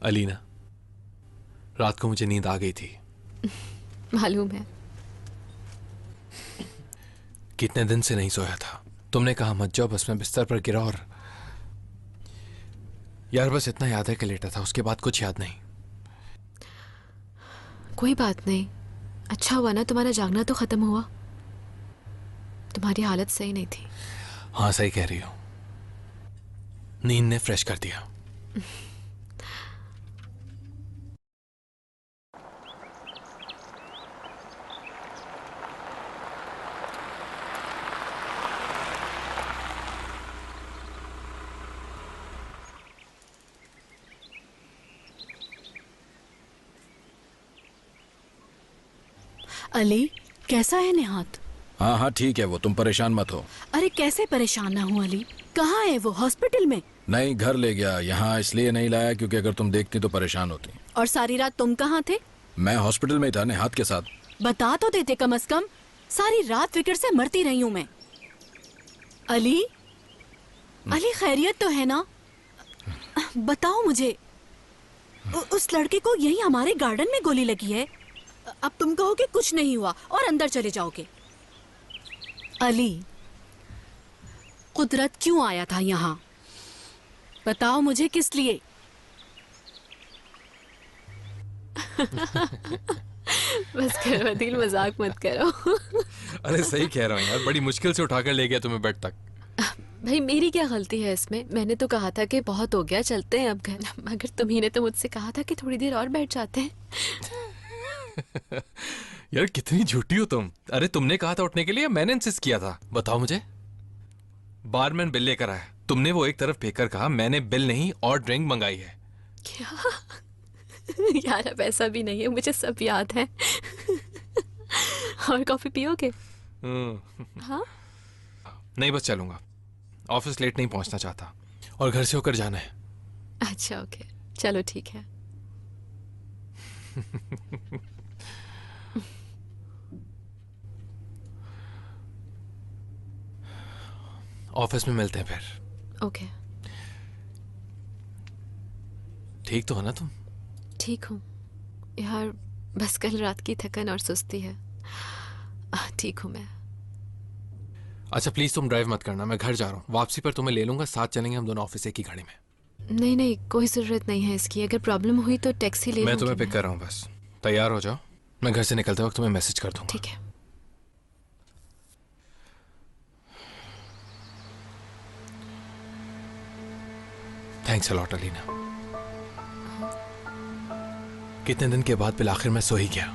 अलीना, रात को मुझे नींद आ गई थी। मालूम है। कितने दिन से नहीं सोया था। तुमने कहा मत जाओ, बस मैं बिस्तर पर गिरा और यार बस इतना याद है कि लेटा था, उसके बाद कुछ याद नहीं। कोई बात नहीं, अच्छा हुआ ना तुम्हारा जागना तो खत्म हुआ। तुम्हारी हालत सही नहीं थी। हाँ सही कह रही हो, नींद ने फ्रेश कर दिया। अली, कैसा है निहात? हाँ हाँ ठीक है वो, तुम परेशान मत हो। अरे कैसे परेशान ना हूँ अली, कहाँ है वो? हॉस्पिटल में? नहीं, घर ले गया। यहाँ इसलिए नहीं लाया क्योंकि अगर तुम देखती तो परेशान होती। और सारी रात तुम कहाँ थे? मैं हॉस्पिटल में ही था निहात के साथ। बता तो देते कम से कम, सारी रात फिक्र से मरती रही हूँ मैं। अली, अली खैरियत तो है ना? बताओ मुझे, उस लड़के को यही हमारे गार्डन में गोली लगी है। अब तुम कहोगे कुछ नहीं हुआ और अंदर चले जाओगे। अली, कुदरत क्यों आया था यहाँ? बताओ मुझे, किस लिए? बस करो अदील, मजाक मत करो। अरे सही कह रहा हूँ यार, बड़ी मुश्किल से उठाकर ले गया तुम्हें बेड तक। भाई मेरी क्या गलती है इसमें? मैंने तो कहा था कि बहुत हो गया, चलते हैं अब घर। मगर तुम्ही ने तो मुझसे कहा था कि थोड़ी देर और बैठ जाते हैं। यार कितनी झूठी हो तुम। अरे तुमने कहा था उठने के लिए, मैंने इंसिस्ट किया था। बताओ मुझे, बारमैन बिल लेकर आया, तुमने वो एक तरफ फेंकर कहा मैंने बिल नहीं और ड्रिंक मंगाई है। क्या? यार अब ऐसा भी नहीं है, मुझे सब याद है। और कॉफी पियोगे? हाँ? नहीं बस चलूंगा, ऑफिस लेट नहीं पहुंचना चाहता और घर से होकर जाना है। अच्छा ओके, चलो ठीक है। ऑफिस में मिलते हैं फिर। ओके। ठीक तो हो ना तुम? ठीक हूँ यार, बस कल रात की थकन और सुस्ती है। ठीक हूँ मैं। अच्छा प्लीज तुम ड्राइव मत करना, मैं घर जा रहा हूँ। वापसी पर तुम्हें ले लूंगा, साथ चलेंगे हम दोनों ऑफिस एक ही गाड़ी में। नहीं नहीं, कोई जरूरत नहीं है इसकी। अगर प्रॉब्लम हुई तो टैक्सी ले लूंगी। मैं तुम्हें पिक कर रहा हूँ, बस तैयार हो जाओ। मैं घर से निकलते वक्त तुम्हें मैसेज कर दूंगा। ठीक है। Thanks a lot Alina. कितने दिन के बाद बिल आखिर में सो ही गया।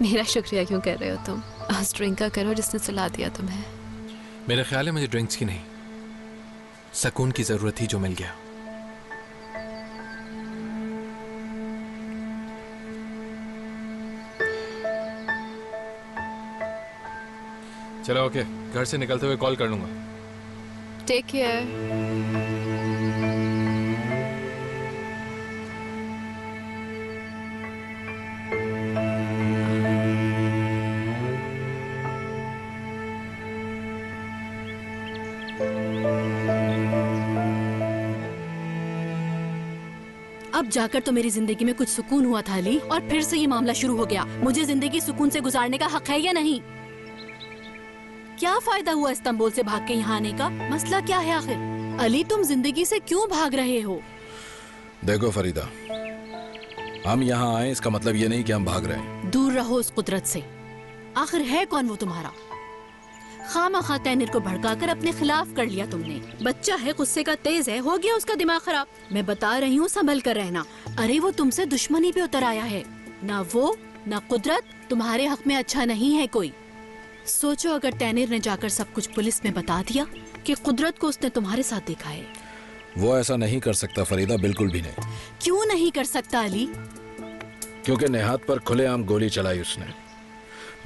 मेरा शुक्रिया क्यों कर रहे हो तुम? उस ड्रिंक का करो जिसने सुला दिया तुम्हें। मेरा ख्याल है मुझे ड्रिंक्स की नहीं, सुकून की जरूरत थी जो मिल गया। चलो ओके, घर से निकलते हुए कॉल कर लूंगा। Take care. अब जाकर तो मेरी जिंदगी में कुछ सुकून हुआ था अली, और फिर से ये मामला शुरू हो गया। मुझे जिंदगी सुकून से गुजारने का हक है या नहीं? क्या फायदा हुआ इस्तांबुल से भाग के यहाँ आने का? मसला क्या है आखिर? अली, तुम जिंदगी से क्यों भाग रहे हो? देखो फरीदा, हम यहाँ आए इसका मतलब ये नहीं कि हम भाग रहे हैं। दूर रहो उस कुदरत से। आखिर है कौन वो तुम्हारा? खामखा तैनीर को भड़काकर अपने खिलाफ कर लिया तुमने। बच्चा है, गुस्से का तेज है, हो गया उसका दिमाग खराब। मैं बता रही हूँ संभल कर रहना। अरे वो तुमसे दुश्मनी पे उतर आया है। ना वो ना कुदरत तुम्हारे हक में अच्छा नहीं है कोई। सोचो अगर तैनीर ने जाकर सब कुछ पुलिस में बता दिया कि कुदरत को उसने तुम्हारे साथ देखा है। वो ऐसा नहीं कर सकता फरीदा, बिल्कुल भी नहीं। क्यों नहीं कर सकता अली? क्योंकि निहात पर खुलेआम गोली चलाई उसने।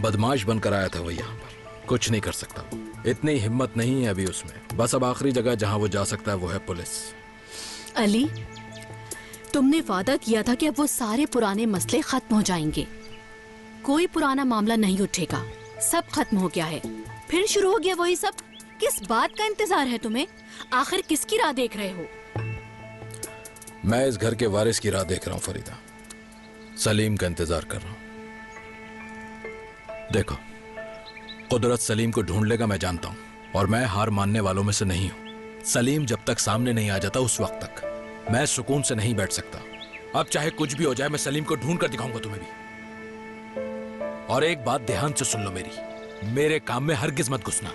बदमाश बनकर आया था वो यहाँ पर, कुछ नहीं कर सकता। इतनी हिम्मत नहीं है अभी उसमें। बस अब आखिरी जगह जहाँ वो जा सकता है वो है पुलिस। अली, तुमने वादा किया था कि अब वो सारे पुराने मसले खत्म हो जाएंगे। कोई पुराना मामला नहीं उठेगा, सब खत्म हो गया है। फिर शुरू हो गया वही सब। किस बात का इंतजार है तुम्हें? आखिर किसकी राह देख रहे हो? मैं इस घर के वारिस की राह देख रहा हूं फरीदा। सलीम का इंतजार कर रहा हूं। देखो, कुदरत सलीम को ढूंढ लेगा, मैं जानता हूं, और मैं हार मानने वालों में से नहीं हूं। सलीम जब तक सामने नहीं आ जाता उस वक्त तक मैं सुकून से नहीं बैठ सकता। अब चाहे कुछ भी हो जाए, मैं सलीम को ढूंढ कर दिखाऊंगा तुम्हें भी। और एक बात ध्यान से सुन लो मेरी, मेरे काम में हरगिज मत घुसना।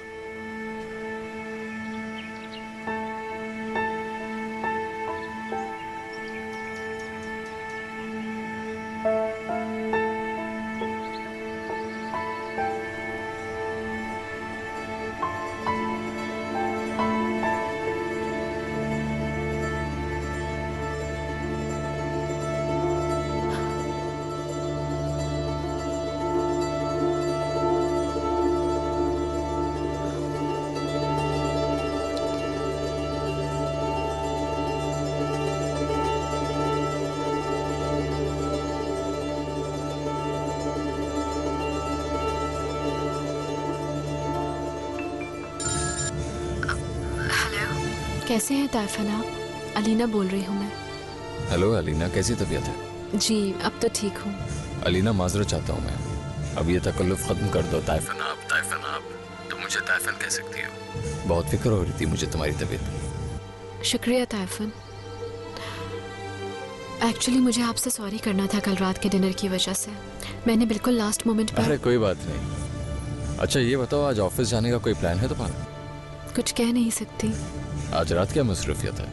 कैसे हैं ताइफन आप? अलीना बोल रही हूँ मैं। हेलो अलीना, कैसी तबीयत है? जी अब तो ठीक हूँ। अलीना माजरत चाहता हूँ मैं, अब ये तकल्लुफ़ ख़त्म कर दो। ताइफन ताइफन तुम मुझे ताइफन कह सकती हो। बहुत फिक्र हो रही थी मुझे तुम्हारी तबीयत की। शुक्रिया ताइफन। एक्चुअली मुझे आपसे सॉरी करना था कल रात के डिनर की वजह से। मैंने बिल्कुल लास्ट मोमेंट पर। अरे कोई बात नहीं। अच्छा ये बताओ, आज ऑफिस जाने का कोई प्लान है तुम्हारा? कुछ कह नहीं सकती। आज रात क्या मसरूफियत है?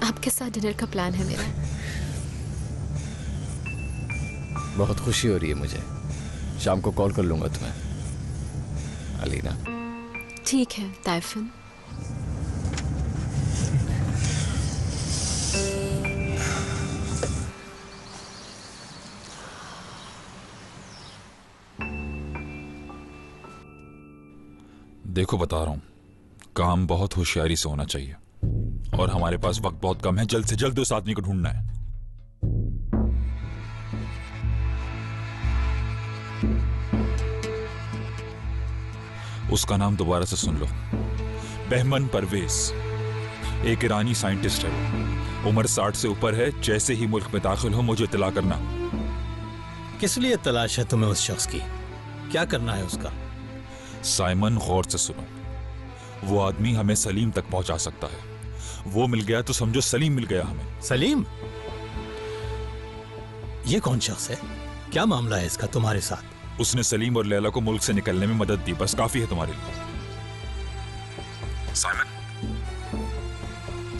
आपके साथ डिनर का प्लान है मेरा। बहुत खुशी हो रही है मुझे। शाम को कॉल कर लूंगा तुम्हें अलीना। ठीक है ताइफन। देखो बता रहा हूं, काम बहुत होशियारी से होना चाहिए और हमारे पास वक्त बहुत कम है। जल्द से जल्द उस आदमी को ढूंढना है। उसका नाम दोबारा से सुन लो, बहमन परवेज। एक ईरानी साइंटिस्ट है वो। उम्र 60 से ऊपर है। जैसे ही मुल्क में दाखिल हो मुझे इत्तला करना। किस लिए तलाश है तुम्हें उस शख्स की? क्या करना है उसका? साइमन, गौर से सुनो। वो आदमी हमें सलीम तक पहुंचा सकता है। वो मिल गया तो समझो सलीम मिल गया हमें। सलीम? ये कौन शख्स है? क्या मामला है इसका तुम्हारे साथ? उसने सलीम और लैला को मुल्क से निकलने में मदद दी, बस काफी है तुम्हारे लिए। साइमन,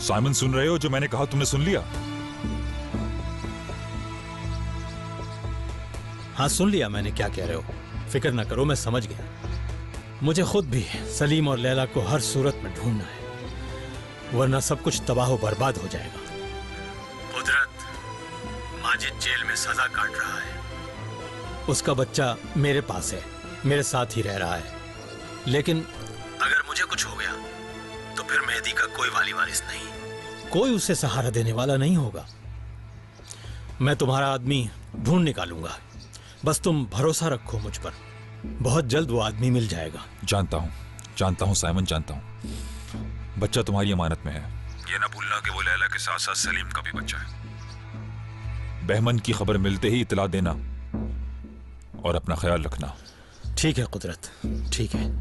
साइमन सुन रहे हो? जो मैंने कहा तुमने सुन लिया? हाँ सुन लिया मैंने, क्या कह रहे हो। फिक्र ना करो, मैं समझ गया। मुझे खुद भी सलीम और लैला को हर सूरत में ढूंढना है, वरना सब कुछ तबाह और बर्बाद हो जाएगा। कुदरत, माजिद जेल में सजा काट रहा है। उसका बच्चा मेरे पास है, मेरे साथ ही रह रहा है। लेकिन अगर मुझे कुछ हो गया तो फिर मेहदी का कोई वाली वारिस नहीं, कोई उसे सहारा देने वाला नहीं होगा। मैं तुम्हारा आदमी ढूंढ निकालूंगा, बस तुम भरोसा रखो मुझ पर। बहुत जल्द वो आदमी मिल जाएगा। जानता हूं साइमन, जानता हूं। बच्चा तुम्हारी अमानत में है। ये ना भूलना कि वो लैला के साथ साथ सलीम का भी बच्चा है। बहमन की खबर मिलते ही इतला देना और अपना ख्याल रखना। ठीक है कुदरत, ठीक है।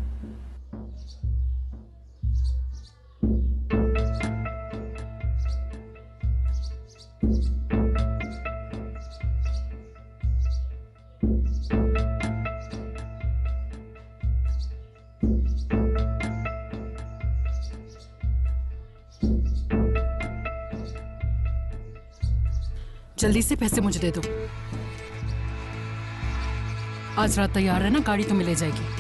जल्दी से पैसे मुझे दे दो। आज रात तैयार है ना, गाड़ी तुम्हें ले जाएगी।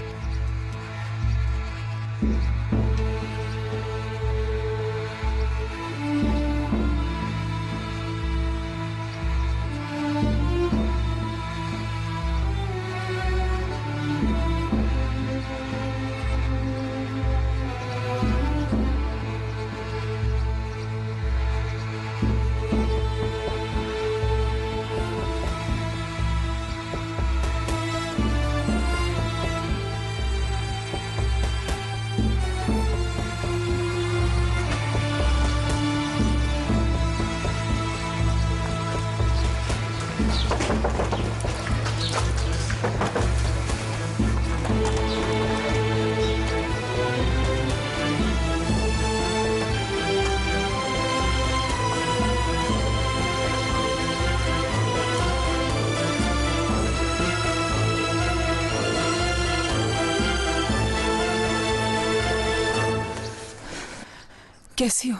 कैसी हो?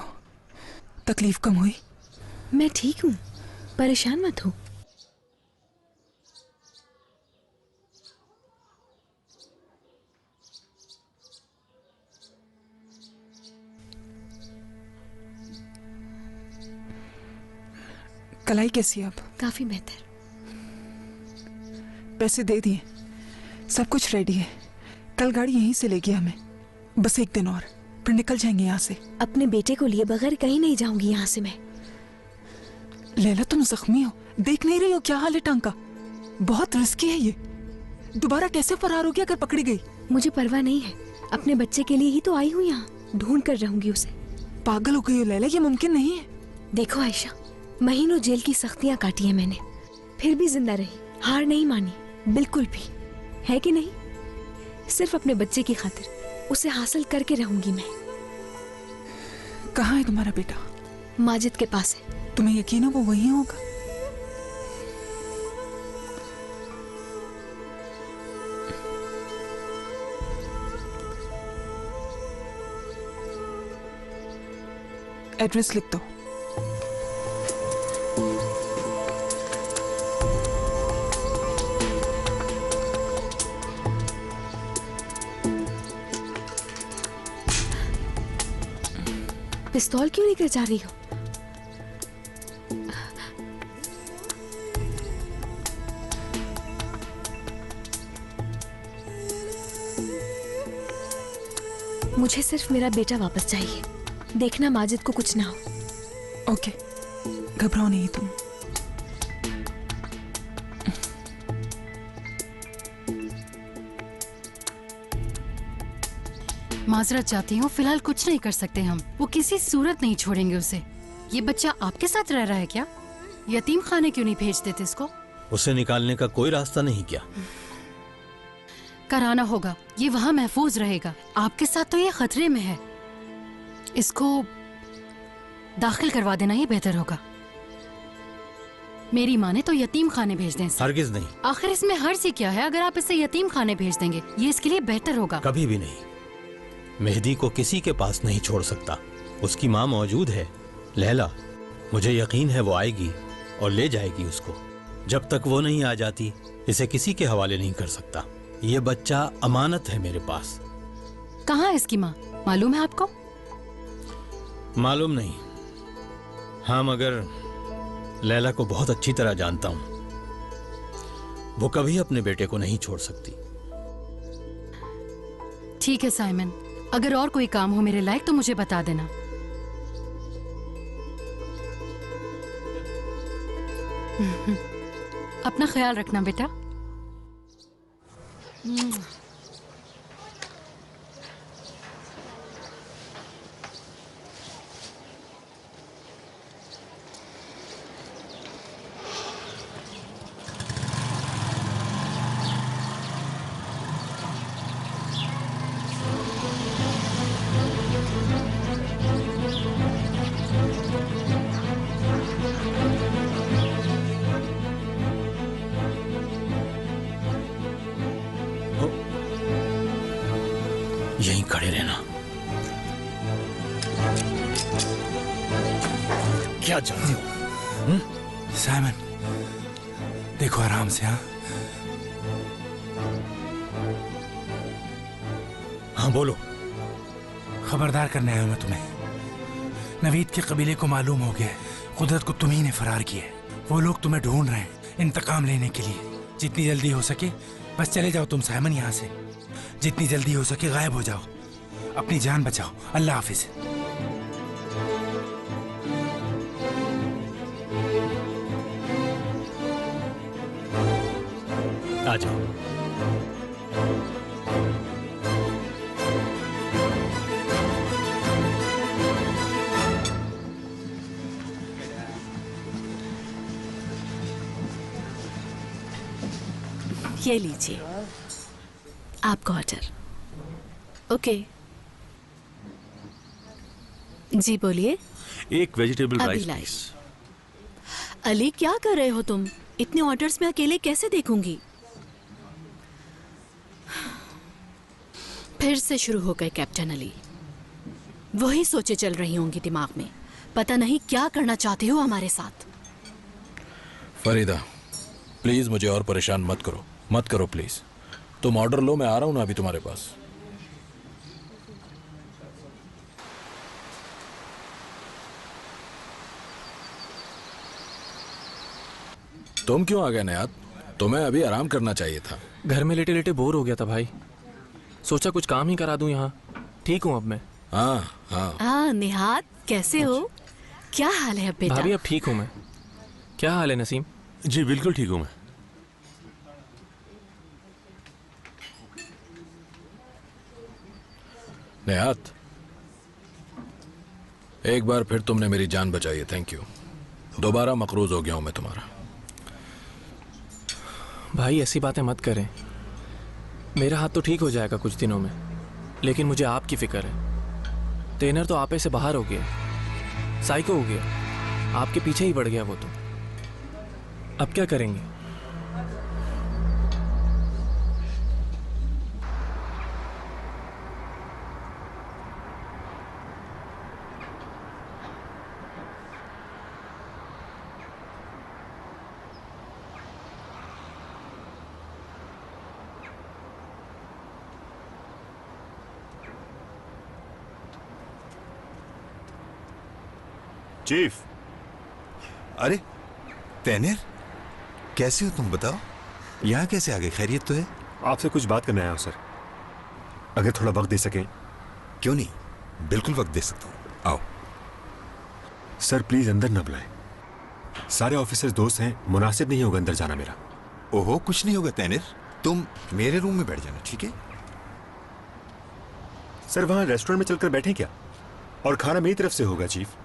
तकलीफ कम हुई? मैं ठीक हूँ, परेशान मत हो। कलाई कैसी है अब? काफी बेहतर। पैसे दे दिए, सब कुछ रेडी है। कल गाड़ी यहीं से लेगी हमें। बस एक दिन और, फिर निकल जाएंगे यहाँ से। अपने बेटे को लिए बगैर कहीं नहीं जाऊंगी यहाँ से मैं। लैला तुम जख्मी हो, देख नहीं रही हो क्या हाल है टांग का? बहुत रिस्की है ये। दोबारा कैसे फरार होगी अगर पकड़ी गई? मुझे परवाह नहीं है, अपने बच्चे के लिए ही तो आई हूँ यहाँ, ढूंढ कर रहूंगी उसे। पागल हो गई हो लैला, ये मुमकिन नहीं है। देखो आयशा, महीनों जेल की सख्तियां काटी है मैंने, फिर भी जिंदा रही, हार नहीं मानी बिल्कुल भी, है कि नहीं? सिर्फ अपने बच्चे की खातिर उसे हासिल करके रहूंगी मैं। कहाँ है तुम्हारा बेटा? माजिद के पास है। तुम्हें यकीन है वो वहीं होगा? एड्रेस लिख दो। पिस्तौल क्यों लेकर जा रही हो? मुझे सिर्फ मेरा बेटा वापस चाहिए। देखना माजिद को कुछ ना हो। ओके, घबराओ नहीं तुम। माजरत चाहती हूँ, फिलहाल कुछ नहीं कर सकते हम। वो किसी सूरत नहीं छोड़ेंगे उसे। ये बच्चा आपके साथ रह रहा है क्या? यतीम खाने क्यों नहीं भेज देते इसको? उसे निकालने का कोई रास्ता नहीं क्या? कराना होगा, ये वहाँ महफूज रहेगा। आपके साथ तो ये खतरे में है। इसको दाखिल करवा देना ही बेहतर होगा। मेरी माने तो यतीम खाने भेज दें इसे। हरगिज नहीं। आखिर इसमें हर्ज ही क्या है? अगर आप इसे यतीम खाने भेज देंगे, ये इसके लिए बेहतर होगा। कभी भी नहीं। मेहदी को किसी के पास नहीं छोड़ सकता। उसकी माँ मौजूद है, लैला। मुझे यकीन है वो आएगी और ले जाएगी उसको। जब तक वो नहीं आ जाती, इसे किसी के हवाले नहीं कर सकता। ये बच्चा अमानत है मेरे पास। कहाँ है इसकी माँ? मालूम है आपको? मालूम नहीं। हाँ, मगर लैला को बहुत अच्छी तरह जानता हूँ। वो कभी अपने बेटे को नहीं छोड़ सकती। ठीक है साइमन, अगर और कोई काम हो मेरे लायक तो मुझे बता देना। अपना ख्याल रखना बेटा। यहीं खड़े रहना। क्या चाहते हो? साइमन, देखो आराम से। हाँ हाँ, बोलो। खबरदार करने आया हूं मैं तुम्हें। नवीद के कबीले को मालूम हो गया है कुदरत को तुम्ही ने फरार किया है। वो लोग तुम्हें ढूंढ रहे हैं इंतकाम लेने के लिए। जितनी जल्दी हो सके बस चले जाओ तुम साइमन यहाँ से। जितनी जल्दी हो सके गायब हो जाओ। अपनी जान बचाओ। अल्लाह हाफिज। आ जाओ। ये लीजिए आपका ऑर्डर। ओके जी, बोलिए। एक वेजिटेबल अभी राइस लाई। प्लीज। अली, क्या कर रहे हो तुम? इतने ऑर्डर्स में अकेले कैसे देखूंगी? फिर से शुरू हो गए कैप्टन अली। वही सोचे चल रही होंगी दिमाग में। पता नहीं क्या करना चाहते हो हमारे साथ। फरीदा प्लीज मुझे और परेशान मत करो प्लीज। तुम ऑर्डर लो, मैं आ रहा हूं ना अभी तुम्हारे पास। तुम क्यों आ गए नयात? तुम्हें अभी आराम करना चाहिए था। घर में लेटे लेटे बोर हो गया था भाई, सोचा कुछ काम ही करा दूं यहाँ। ठीक हूँ अब मैं। हाँ निहात कैसे हो? क्या हाल है अब बेटा? भाभी अब ठीक हूँ मैं। क्या हाल है नसीम? जी बिल्कुल ठीक हूँ मैं। नयात एक बार फिर तुमने मेरी जान बचाई है, थैंक यू। दोबारा मकरूज हो गया हूं मैं तुम्हारा। भाई ऐसी बातें मत करें, मेरा हाथ तो ठीक हो जाएगा कुछ दिनों में, लेकिन मुझे आपकी फिक्र है। टेनर तो आपे से बाहर हो गया, साइको हो गया, आपके पीछे ही बढ़ गया वो तो। अब क्या करेंगे? चीफ। अरे तैनेर, कैसे हो तुम? बताओ यहाँ कैसे आ गए? खैरियत तो है? आपसे कुछ बात करने आया हूँ सर, अगर थोड़ा वक्त दे सकें। क्यों नहीं, बिल्कुल वक्त दे सकता हूँ, आओ। सर प्लीज अंदर न बुलाएं, सारे ऑफिसर्स दोस्त हैं, मुनासिब नहीं होगा अंदर जाना मेरा। ओहो कुछ नहीं होगा तैनेर, तुम मेरे रूम में बैठ जाना, ठीक है? सर वहाँ रेस्टोरेंट में चलकर बैठें क्या? और खाना मेरी तरफ से होगा चीफ,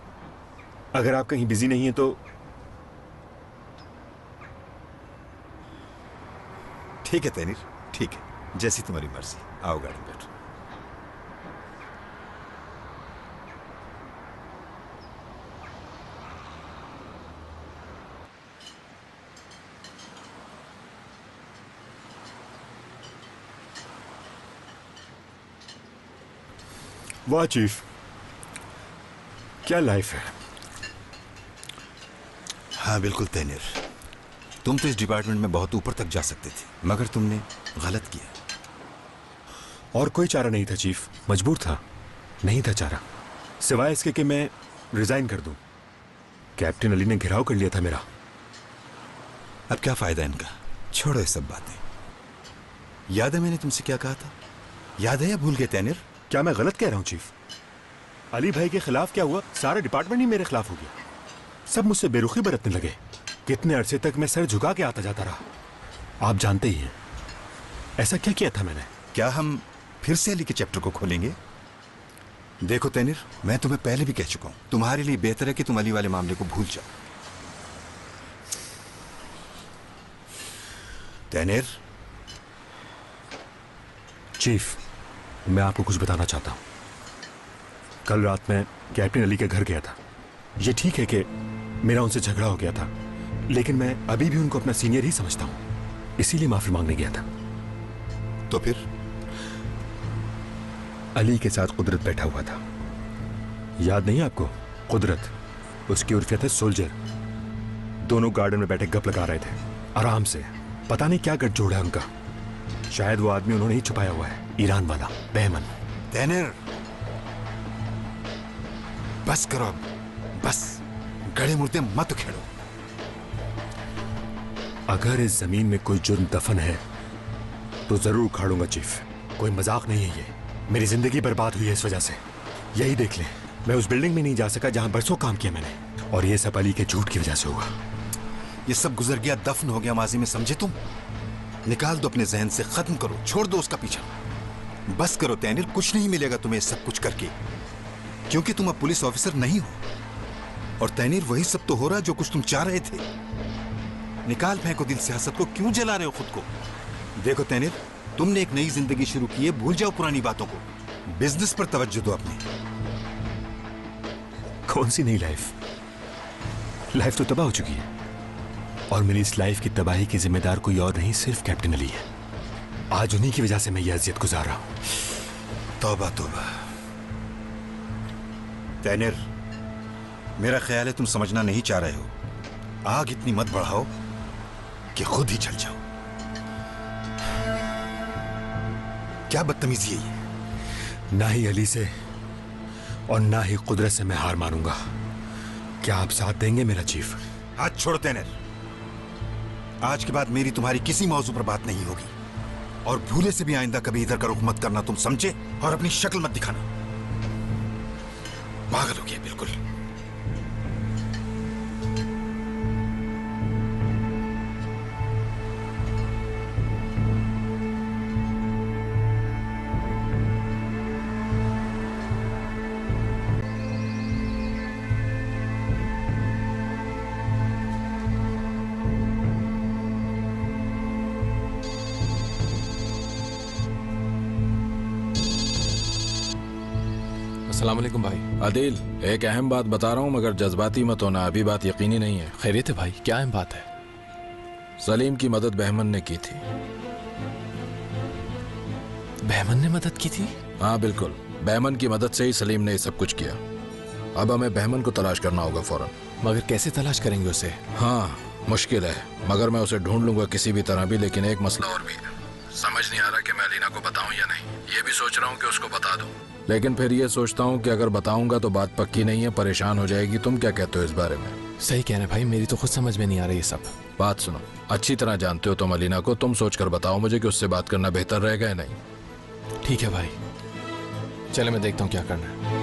अगर आप कहीं बिजी नहीं है तो। ठीक है तैनीर, ठीक है, जैसी तुम्हारी मर्जी। आओ गाड़ी में बैठो। वाह चीफ, क्या लाइफ है। हाँ बिल्कुल तैनीर, तुम तो इस डिपार्टमेंट में बहुत ऊपर तक जा सकते थे, मगर तुमने गलत किया। और कोई चारा नहीं था चीफ, मजबूर था, नहीं था चारा, सिवाय इसके कि मैं रिजाइन कर दूं। कैप्टन अली ने घिराव कर लिया था मेरा। अब क्या फायदा इनका, छोड़ो ये सब बातें। याद है मैंने तुमसे क्या कहा था? याद है या भूल गए तैनीर? क्या मैं गलत कह रहा हूं चीफ? अली भाई के खिलाफ क्या हुआ? सारा डिपार्टमेंट ही मेरे खिलाफ हो गया, सब मुझसे बेरुखी बरतने लगे। कितने अरसे तक मैं सर झुका के आता जाता रहा, आप जानते ही हैं। ऐसा क्या किया था मैंने? क्या हम फिर से अली के चैप्टर को खोलेंगे? देखो तैनीर, मैं तुम्हें पहले भी कह चुका हूं, तुम्हारे लिए बेहतर है कि तुम अली वाले मामले को भूल जाओ। तैनीर। चीफ, मैं आपको कुछ बताना चाहता हूं। कल रात मैं कैप्टन अली के घर गया था। ये ठीक है कि मेरा उनसे झगड़ा हो गया था, लेकिन मैं अभी भी उनको अपना सीनियर ही समझता हूं, इसीलिए माफी मांगने गया था। तो फिर? अली के साथ कुदरत बैठा हुआ था, याद नहीं आपको? कुदरत, उसकी उर्फियत है सोल्जर। दोनों गार्डन में बैठे गप लगा रहे थे आराम से। पता नहीं क्या गठजोड़ है उनका, शायद वो आदमी उन्होंने ही छुपाया हुआ है, ईरान वाला बहमन। तैनीर बस करो अब, बस गड़े मुर्दे मत खेड़ो। अगर इस जमीन में कोई जुर्म दफन है तो जरूर उखाड़ूंगा चीफ, कोई मजाक नहीं है ये। मेरी जिंदगी बर्बाद हुई है इस वजह से, यही देख लें। मैं उस बिल्डिंग में नहीं जा सका जहां बरसों काम किया मैंने, और ये सब अली के झूठ की वजह से हुआ। ये सब गुजर गया, दफन हो गया माजी में, समझे तुम? निकाल दो अपने जहन से, खत्म करो, छोड़ दो उसका पीछा। बस करो तैनीर, कुछ नहीं मिलेगा तुम्हें सब कुछ करके, क्योंकि तुम अब पुलिस ऑफिसर नहीं हो। और तैनीर वही सब तो हो रहा जो कुछ तुम चाह रहे थे। निकाल फेंको दिल से हसद को, क्यों जला रहे हो खुद को? देखो तैनीर, तुमने एक नई जिंदगी शुरू की है, भूल जाओ पुरानी बातों को, बिजनेस पर तवज्जो दो अपने। कौन सी नई लाइफ? लाइफ तो तबाह हो चुकी है, और मेरी इस लाइफ की तबाही की जिम्मेदार कोई और नहीं, सिर्फ कैप्टन अली है। आज उन्हीं की वजह से मैं ये अजियत गुजार रहा हूं। तौबा तौबा। तैनिर, मेरा ख्याल है तुम समझना नहीं चाह रहे हो। आग इतनी मत बढ़ाओ कि खुद ही जल जाओ। क्या बदतमीजी है ये? ना ही अली से और ना ही कुदरत से मैं हार मानूंगा। क्या आप साथ देंगे मेरा चीफ? हाथ छोड़ो तैनिर। आज के बाद मेरी तुम्हारी किसी मौजू पर बात नहीं होगी, और भूले से भी आइंदा कभी इधर का रुख मत करना, तुम समझे? और अपनी शक्ल मत दिखाना। पागल हो गया बिल्कुल। अस्सलाम वालेकुम भाई। आदिल, एक अहम बात बता रहा हूँ मगर जज्बाती मत होना, अभी बात यकीनी नहीं है। खैरियत है भाई, क्या अहम बात है? सलीम की मदद बहमन ने की थी। बहमन ने मदद की थी? हाँ बिल्कुल, बहमन की मदद से ही सलीम ने सब कुछ किया। अब हमें बहमन को तलाश करना होगा फौरन। मगर कैसे तलाश करेंगे उसे? हाँ मुश्किल है, मगर मैं उसे ढूंढ लूंगा किसी भी तरह भी। लेकिन एक मसला और भी है, समझ नहीं आ रहा कि मैं अलीना को बताऊं या नहीं। ये भी सोच रहा हूँ कि उसको बता दूं, लेकिन फिर ये सोचता हूँ कि अगर बताऊंगा तो बात पक्की नहीं है, परेशान हो जाएगी। तुम क्या कहते हो इस बारे में? सही कह रहे भाई, मेरी तो खुद समझ में नहीं आ रही ये सब। बात सुनो, अच्छी तरह जानते हो तुम अलीना को, तुम सोचकर बताओ मुझे कि उससे बात करना बेहतर रहेगा या नहीं। ठीक है भाई, चले मैं देखता हूँ क्या करना है।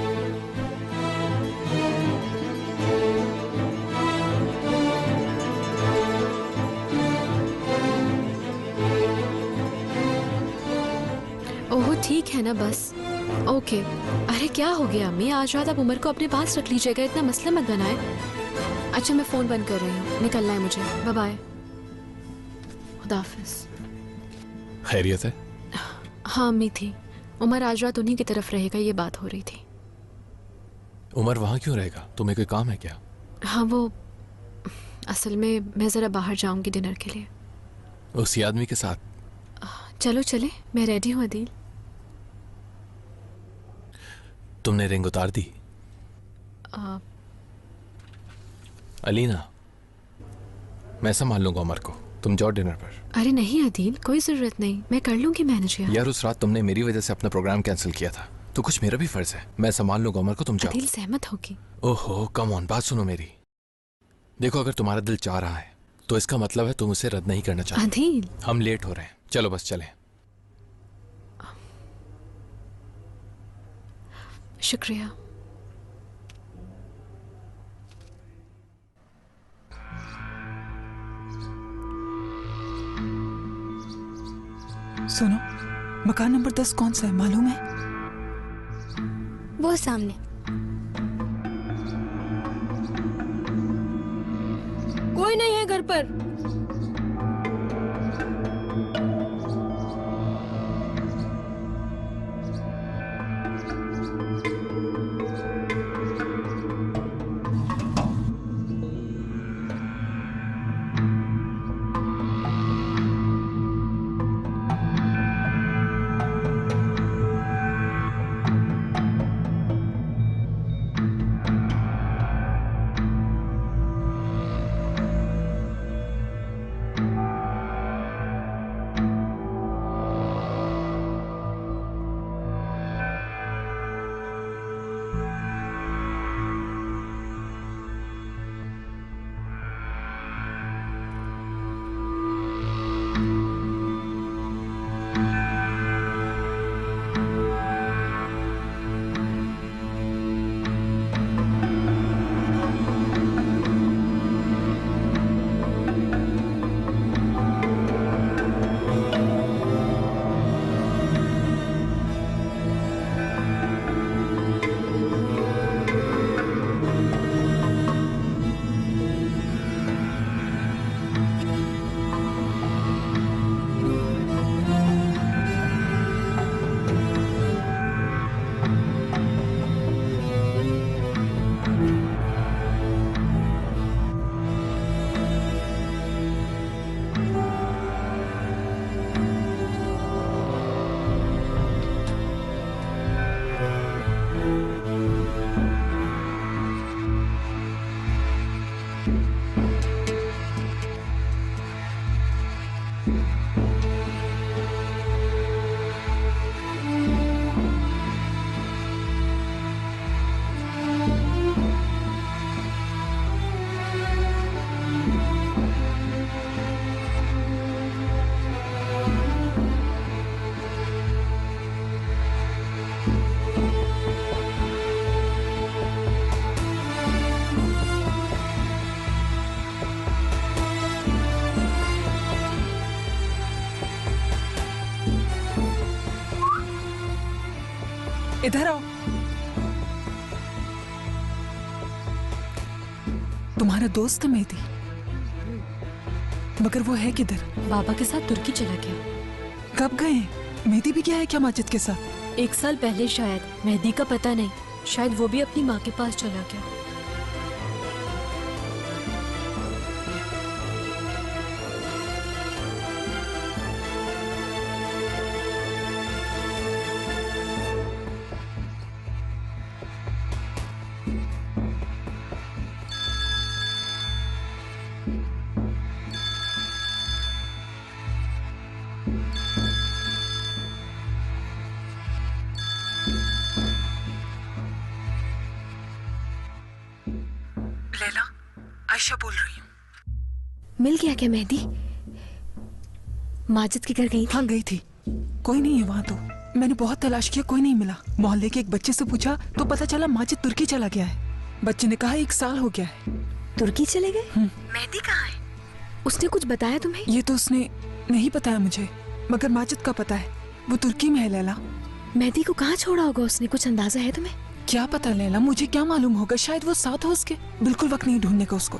ओह ठीक है ना, बस ओके। अरे क्या हो गया अम्मी, आज रात आप उमर को अपने पास रख लीजिएगा, इतना मसला मत बनाए। अच्छा मैं फोन बंद कर रही हूँ, निकलना है मुझे। बाय बाय, खुदा हाफिज। खैरियत है? हाँ अम्मी थी, उमर आज रात उन्हीं की तरफ रहेगा, ये बात हो रही थी। उमर वहाँ क्यों रहेगा? तुम्हें कोई काम है क्या? हाँ वो असल में मैं ज़रा बाहर जाऊंगी डिनर के लिए। उसी आदमी के साथ? चलो चले, मैं रेडी हूँ अदील। तुमने रिंग उतार दी? अलीना, मैं संभाल लूंगा उमर को, तुम जाओ डिनर पर। अरे नहीं अदील, कोई जरूरत नहीं, मैं कर लूंगी मैनेज। यार उस रात तुमने मेरी वजह से अपना प्रोग्राम कैंसिल किया था, तो कुछ मेरा भी फर्ज है। मैं संभाल लूंगा उमर को, तुम जाओ। अदील सहमत होगी? ओहो कम ऑन, बात सुनो मेरी। देखो अगर तुम्हारा दिल चाह रहा है तो इसका मतलब है तुम उसे रद्द नहीं करना चाहते। अदील हम लेट हो रहे हैं, चलो बस चलें। शुक्रिया। सुनो, मकान नंबर 10 कौन सा है मालूम है? वो सामने। कोई नहीं है घर पर। इधर आओ। तुम्हारा दोस्त है मेहदी, मगर वो है किधर? बाबा के साथ तुर्की चला गया। कब गए? मेहदी भी गया है क्या माजिद के साथ? 1 साल पहले शायद, मेहदी का पता नहीं। शायद वो भी अपनी माँ के पास चला गया। लैला, आयशा बोल रही हूँ। मिल गया क्या मेहदी? माजिद के घर गई थी? हाँ गई थी, कोई नहीं है वहाँ तो। मैंने बहुत तलाश किया, कोई नहीं मिला। मोहल्ले के एक बच्चे से पूछा तो पता चला माजिद तुर्की चला गया है। बच्चे ने कहा 1 साल हो गया है। तुर्की चले गए? मेहदी कहाँ है? उसने कुछ बताया तुम्हें? ये तो उसने नहीं बताया मुझे, मगर माजिद का पता है, वो तुर्की में है। लैला, मेहदी को कहाँ छोड़ा होगा उसने? कुछ अंदाजा है तुम्हें? क्या पता लैला, मुझे क्या मालूम होगा। शायद वो साथ हो उसके। बिल्कुल वक्त नहीं ढूंढने का उसको।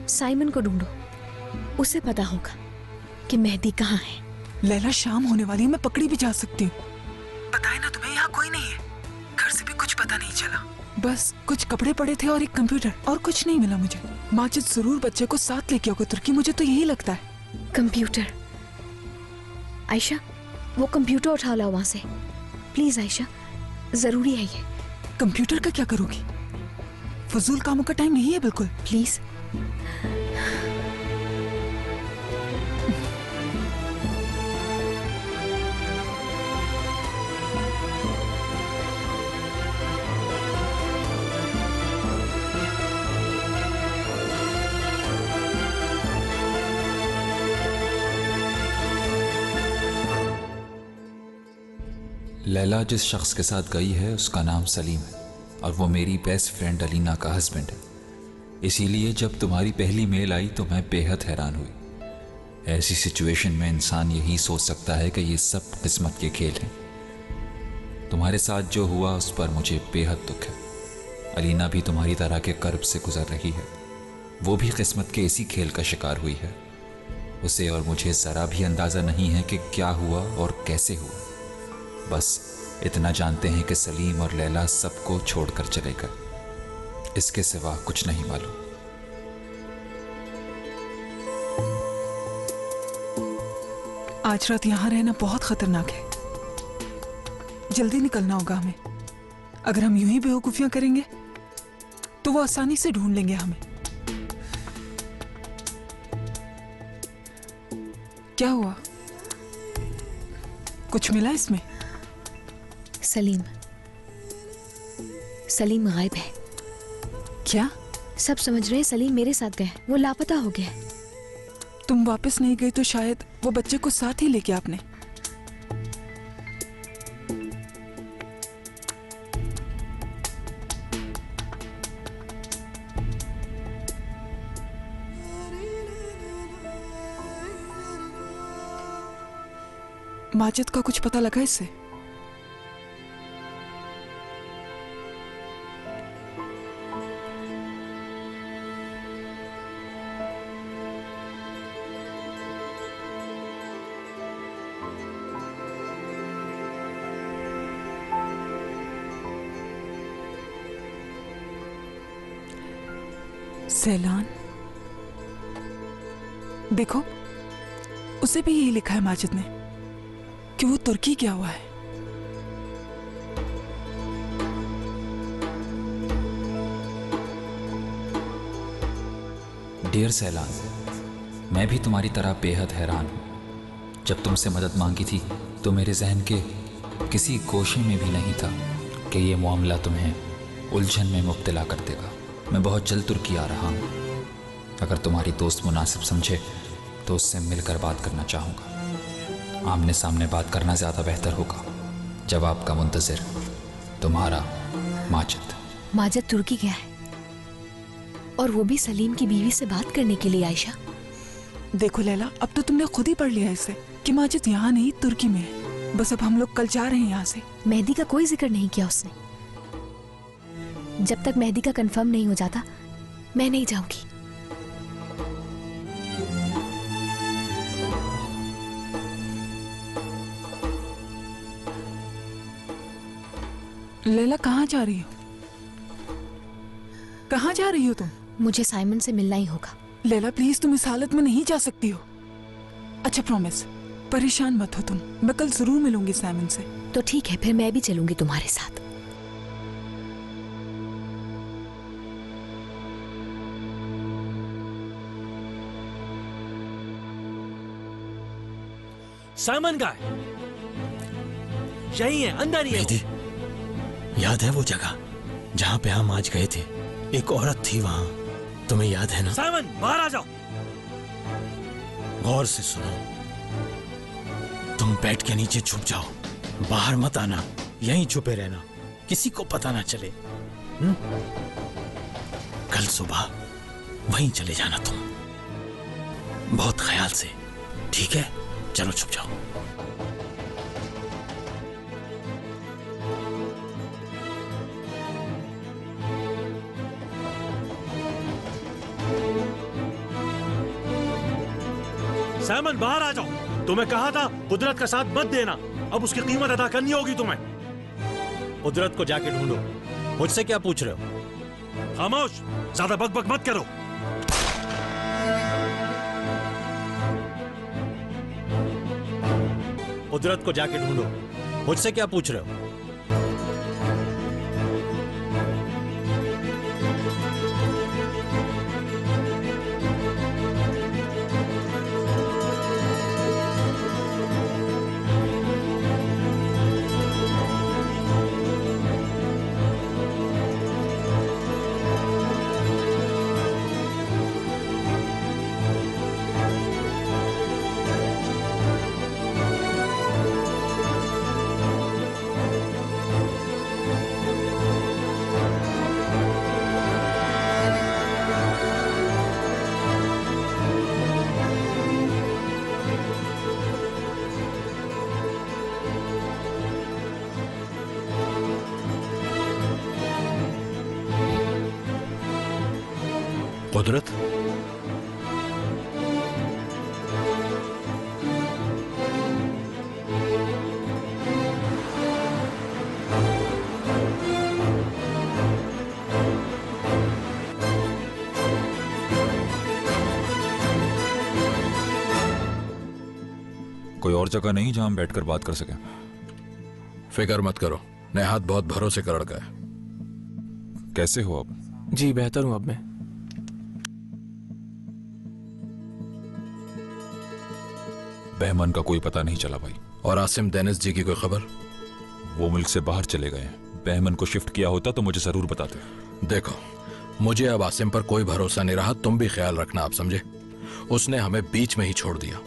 साइमन को ढूंढो, उसे पता होगा कि मेहदी कहाँ है। लैला, शाम होने वाली है, मैं पकड़ी भी जा सकती हूँ। बताए ना तुम्हें, यहाँ कोई नहीं है। घर से भी कुछ पता नहीं चला। बस कुछ कपड़े पड़े थे और एक कंप्यूटर, और कुछ नहीं मिला मुझे। माजिद जरूर बच्चे को साथ लेके होगा तुर्की, मुझे तो यही लगता है। कंप्यूटर? आयशा, वो कंप्यूटर उठा लाओ वहां से प्लीज। आयशा, जरूरी है ये। कंप्यूटर का क्या करोगी? फजूल कामों का टाइम नहीं है बिल्कुल। प्लीज। लैला जिस शख्स के साथ गई है उसका नाम सलीम है और वो मेरी बेस्ट फ्रेंड अलीना का हस्बैंड है। इसीलिए जब तुम्हारी पहली मेल आई तो मैं बेहद हैरान हुई। ऐसी सिचुएशन में इंसान यही सोच सकता है कि ये सब किस्मत के खेल हैं। तुम्हारे साथ जो हुआ उस पर मुझे बेहद दुख है। अलीना भी तुम्हारी तरह के कर्ब से गुजर रही है। वो भी किस्मत के इसी खेल का शिकार हुई है। उसे और मुझे ज़रा भी अंदाज़ा नहीं है कि क्या हुआ और कैसे हुआ। बस इतना जानते हैं कि सलीम और लैला सबको छोड़कर चले गए। इसके सिवा कुछ नहीं मालूम। आज रात यहाँ रहना बहुत खतरनाक है। जल्दी निकलना होगा हमें। अगर हम यूं ही बेवकूफियां करेंगे तो वो आसानी से ढूंढ लेंगे हमें। क्या हुआ? कुछ मिला इसमें? सलीम गायब है। क्या? सब समझ रहे हैं सलीम मेरे साथ गया, वो लापता हो गया। तुम वापस नहीं गई तो शायद वो बच्चे को साथ ही लेके आपने। माजिद का कुछ पता लगा इससे? सैलान, देखो उसे भी यही लिखा है माजिद ने कि वो तुर्की गया हुआ है। डियर सैलान, मैं भी तुम्हारी तरह बेहद हैरान हूँ। जब तुमसे मदद मांगी थी तो मेरे जहन के किसी गोशे में भी नहीं था कि ये मामला तुम्हें उलझन में मुब्तला कर देगा। मैं बहुत जल्द तुर्की आ रहा हूँ। अगर तुम्हारी दोस्त मुनासिब समझे तो उससे मिलकर बात करना चाहूँगा। आमने सामने बात करना ज़्यादा बेहतर होगा। जवाब का मुंतज़िर, तुम्हारा माजिद। माजिद तुर्की गया है और वो भी सलीम की बीवी से बात करने के लिए। आयशा, देखो लैला, अब तो तुमने खुद ही पढ़ लिया इसे कि माजिद यहाँ नहीं तुर्की में है। बस अब हम लोग कल जा रहे हैं यहाँ से। मेहदी का कोई जिक्र नहीं किया उसने। जब तक मेहदी का कंफर्म नहीं हो जाता मैं नहीं जाऊंगी। लैला कहाँ जा रही हो? कहाँ जा रही हो तुम? मुझे साइमन से मिलना ही होगा। लैला प्लीज, तुम इस हालत में नहीं जा सकती हो। अच्छा प्रॉमिस, परेशान मत हो तुम। मैं कल जरूर मिलूंगी साइमन से। तो ठीक है, फिर मैं भी चलूंगी तुम्हारे साथ। साइमन का है, यही है, अंदर ही है। याद है वो जगह जहाँ पे हम आज गए थे? एक औरत थी वहां, तुम्हें याद है ना? साइमन बाहर आ जाओ। गौर से सुनो, तुम बेड के नीचे छुप जाओ, बाहर मत आना, यहीं छुपे रहना, किसी को पता ना चले। कल सुबह वहीं चले जाना तुम, बहुत ख्याल से, ठीक है? चलो छुप जाओ। साइमन बाहर आ जाओ। तुम्हें कहा था कुदरत का साथ मत देना, अब उसकी कीमत अदा करनी होगी तुम्हें। कुदरत को जाके ढूंढो, मुझसे क्या पूछ रहे हो? खामोश, ज्यादा बकबक मत करो। कुदरत को जाके ढूंढो, मुझसे क्या पूछ रहे हो? कुदरत, कोई और जगह नहीं जहां हम बैठकर बात कर सकें? फिक्र मत करो, नेहात बहुत भरोसे का लड़का है। कैसे हो अब? जी बेहतर हूं अब मैं। बहमन का कोई पता नहीं चला भाई। और आसिम डेनिस जी की कोई खबर? वो मुल्क से बाहर चले गए हैं। बहमन को शिफ्ट किया होता तो मुझे जरूर बताते। देखो, मुझे अब आसिम पर कोई भरोसा नहीं रहा, तुम भी ख्याल रखना, आप समझे? उसने हमें बीच में ही छोड़ दिया।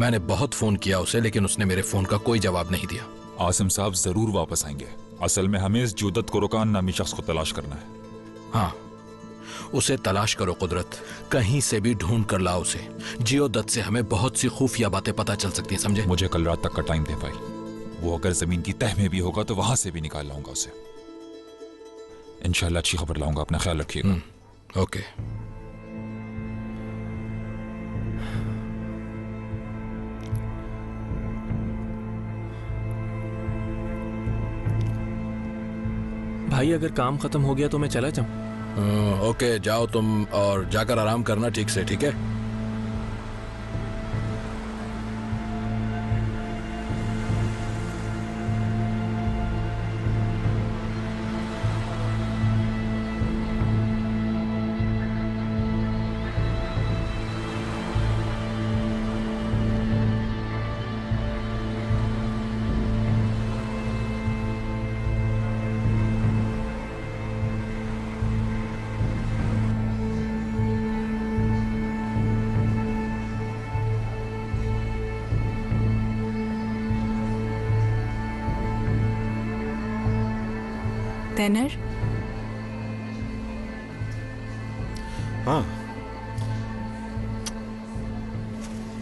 मैंने बहुत फोन किया उसे, लेकिन उसने मेरे फोन का कोई जवाब नहीं दिया। आसिम साहब जरूर वापस आएंगे। असल में हमें इस जुदत कुरकान नामी शख्स को तलाश करना है। हाँ, उसे तलाश करो कुदरत, कहीं से भी ढूंढ कर लाओ उसे। जियोदत से हमें बहुत सी खुफिया बातें पता चल सकती हैं, समझे? मुझे कल रात तक का टाइम दे भाई। वो अगर जमीन की तह में भी होगा तो वहां से भी निकाल लाऊंगा उसे। इंशाल्लाह अच्छी खबर लाऊंगा, अपना ख्याल रखिएगा। ओके। भाई अगर काम खत्म हो गया तो मैं चला जाऊं? ओके, जाओ तुम और जाकर आराम करना ठीक से, ठीक है? तैनर, हाँ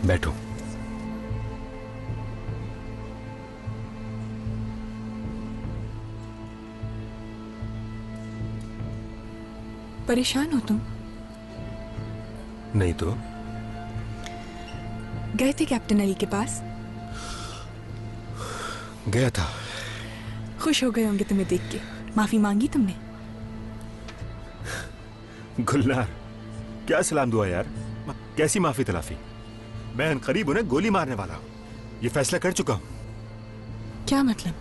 बैठो। परेशान हो तुम? नहीं तो। गए थे कैप्टन अली के पास? गया था। खुश हो गए होंगे तुम्हें देख के। माफी मांगी तुमने? गुलनार, क्या सलाम दुआ यार, कैसी माफी तलाफी। मैं अनकरीब उन्हें गोली मारने वाला हूं, ये फैसला कर चुका हूं। क्या मतलब?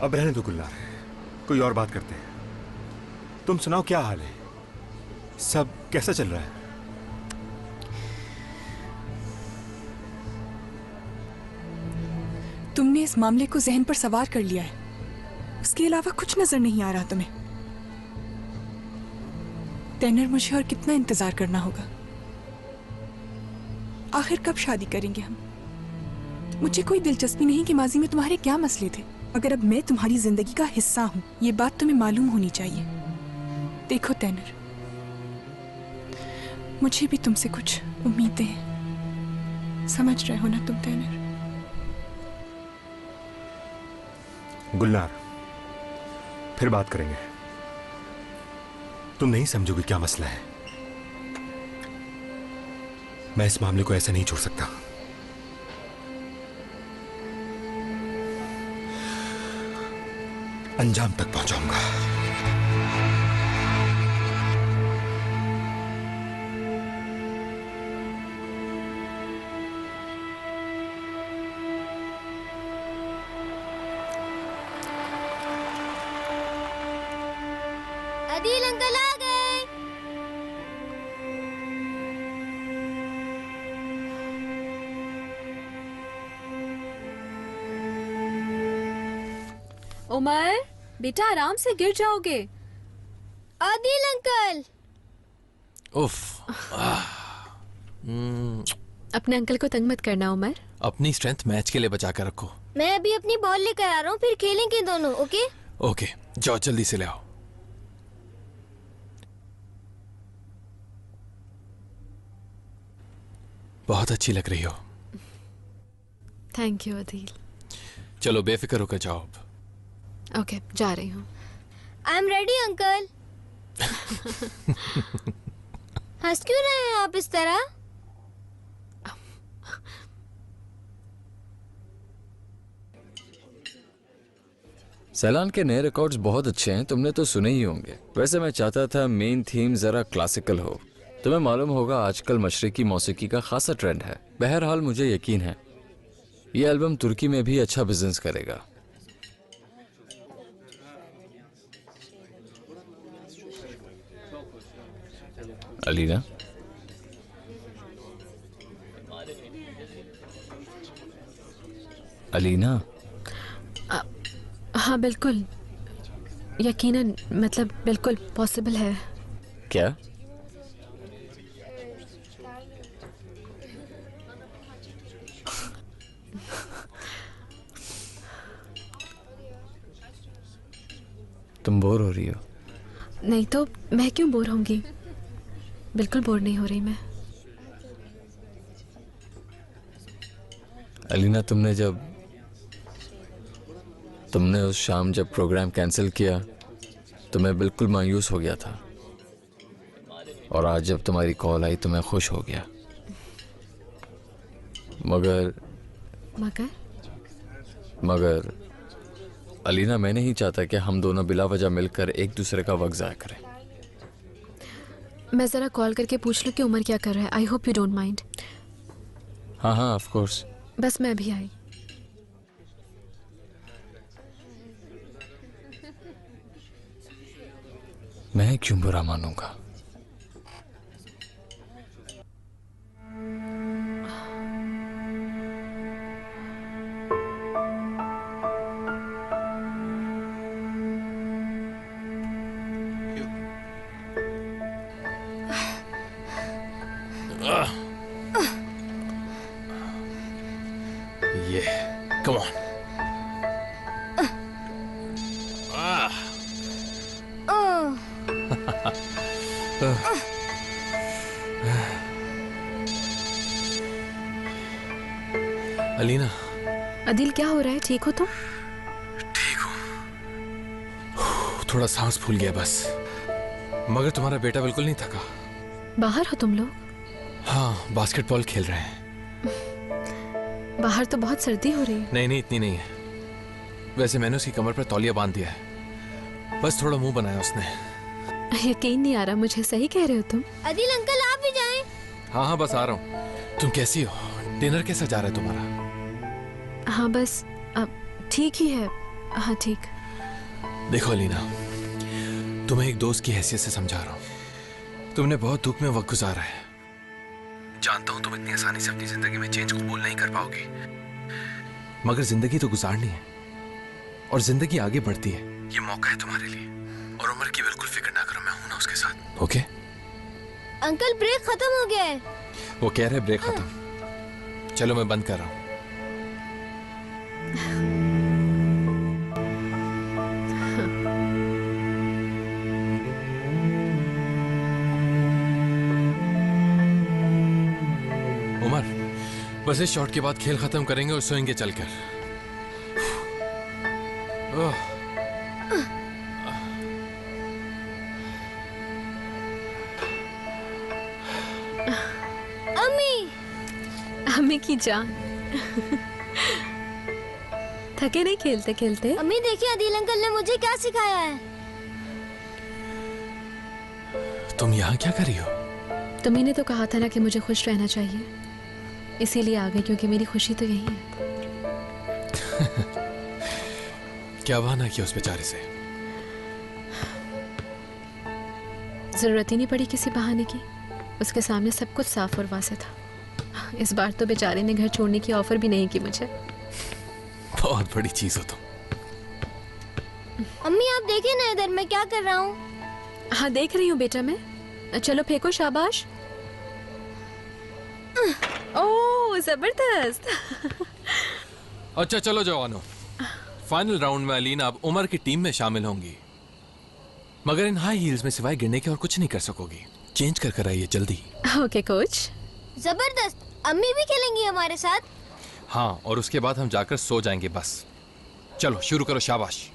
अब रहने दो गुलनार, कोई और बात करते हैं। तुम सुनाओ, क्या हाल है, सब कैसा चल रहा है? तुमने इस मामले को जहन पर सवार कर लिया है, उसके अलावा कुछ नजर नहीं आ रहा तुम्हें। टैनर, मुझे और कितना इंतजार करना होगा? आखिर कब शादी करेंगे हम? मुझे कोई दिलचस्पी नहीं कि माजी में तुम्हारे क्या मसले थे, मगर अब मैं तुम्हारी जिंदगी का हिस्सा हूं, ये बात तुम्हें मालूम होनी चाहिए। देखो टैनर, मुझे भी तुमसे कुछ उम्मीदें हैं, समझ रहे हो ना तुम टैनर? गुलनार, फिर बात करेंगे। तुम नहीं समझोगे क्या मसला है। मैं इस मामले को ऐसे नहीं छोड़ सकता। अंजाम तक पहुंचाऊंगा। अदील अंकल आ गए। उमर, बेटा आराम से, गिर जाओगे। आदिल अंकल। उफ। अपने अंकल को तंग मत करना उमर। अपनी स्ट्रेंथ मैच के लिए बचा कर रखो। मैं अभी अपनी बॉल लेकर आ रहा हूँ, फिर खेलेंगे दोनों। ओके ओके, जाओ जल्दी से ले आओ। बहुत अच्छी लग रही हो। Thank you Adeel. चलो बेफिक्र होकर जाओ अब। ओके, जा रही हूँ। I am ready uncle. हंस क्यों रहे हैं आप इस तरह? सैलान के नए रिकॉर्ड्स बहुत अच्छे हैं, तुमने तो सुने ही होंगे। वैसे मैं चाहता था मेन थीम जरा क्लासिकल हो। तुम्हें मालूम होगा आजकल मशरिकी मौसीकी का खासा ट्रेंड है। बहरहाल मुझे यकीन है ये एल्बम तुर्की में भी अच्छा बिजनेस करेगा। अलीना, अलीना। हाँ बिल्कुल, यकीनन, मतलब बिल्कुल पॉसिबल है। क्या? तुम बोर हो रही हो? नहीं तो मैं क्यों बोर होंगी, बिल्कुल बोर नहीं हो रही मैं। अलीना, तुमने उस शाम जब प्रोग्राम कैंसिल किया तो मैं बिल्कुल मायूस हो गया था, और आज जब तुम्हारी कॉल आई तो मैं खुश हो गया। मगर अलीना, मैं नहीं चाहता कि हम दोनों बिला वजह मिलकर एक दूसरे का वक्त ज़ाया करें। मैं जरा कॉल करके पूछ लूं कि उमर क्या कर रहा है। I hope you don't mind. हाँ हाँ, ऑफ कोर्स। बस मैं अभी आई। मैं क्यों बुरा मानूंगा? Yeah, come on. Alina. Adil, क्या हो रहा है? ठीक हो तुम? ठीक हूँ। थोड़ा सांस फूल गया बस। मगर तुम्हारा बेटा बिल्कुल नहीं थका। बाहर हो तुम लोग? हाँ, बास्केटबॉल खेल रहे हैं। बाहर तो बहुत सर्दी हो रही है। नहीं नहीं, इतनी नहीं है। वैसे मैंने उसकी कमर पर तौलिया बांध दिया है, बस थोड़ा मुंह बनाया उसने। यकीन नहीं आ रहा मुझे, सही कह रहे हो तुम। आदिल अंकल आप भी जाएं। हाँ हाँ, बस आ रहा हूँ। तुम कैसी हो? डिनर कैसा जा रहा है तुम्हारा? हाँ बस अब ठीक ही है। हाँ ठीक। देखो अलीना, तुम्हें एक दोस्त की हैसियत से समझा रहा हूँ। तुमने बहुत दुख में वक्त गुजारा है। जानता हूँ तुम इतनी आसानी से अपनी जिंदगी में चेंज कबूल नहीं कर पाओगी, मगर जिंदगी तो गुजारनी है और जिंदगी आगे बढ़ती है। ये मौका है तुम्हारे लिए, और उम्र की बिल्कुल फिक्र ना करो, मैं हूं ना उसके साथ। ओके अंकल, ब्रेक खत्म हो गया है। वो कह रहे ब्रेक खत्म। चलो मैं बंद कर रहा हूँ। उमर, बस इस शॉट के बाद खेल खत्म करेंगे और सोएंगे चलकर। अम्मी की जान। थके नहीं खेलते खेलते? अम्मी देखिए, आदिल अंकल ने मुझे क्या सिखाया है। तुम यहाँ क्या कर रही हो? तुम्ही ने तो कहा था ना कि मुझे खुश रहना चाहिए, इसीलिए आ गई, क्योंकि मेरी खुशी तो यही है। क्या बहाना किया उस बेचारे से? जरूरत ही नहीं पड़ी किसी बहाने की, उसके सामने सब कुछ साफ और वाज़ेह था। इस बार तो बेचारे ने घर छोड़ने की ऑफर भी नहीं की मुझे। बहुत बड़ी चीज हो तुम। अम्मी आप देखिए ना इधर मैं क्या कर रहा हूँ। हाँ देख रही हूँ बेटा मैं। चलो फेंको, शाबाश। ओह जबरदस्त। अच्छा चलो जवानों, फाइनल राउंड में अलीना अब उमर की टीम में शामिल होंगी, मगर इन हाई हील्स में सिवाय गिरने के और कुछ नहीं कर सकोगी। चेंज कर कर आइए जल्दी। Okay coach. जबरदस्त। अम्मी भी खेलेंगी हमारे साथ? हाँ, और उसके बाद हम जाकर सो जाएंगे बस। चलो शुरू करो, शाबाश।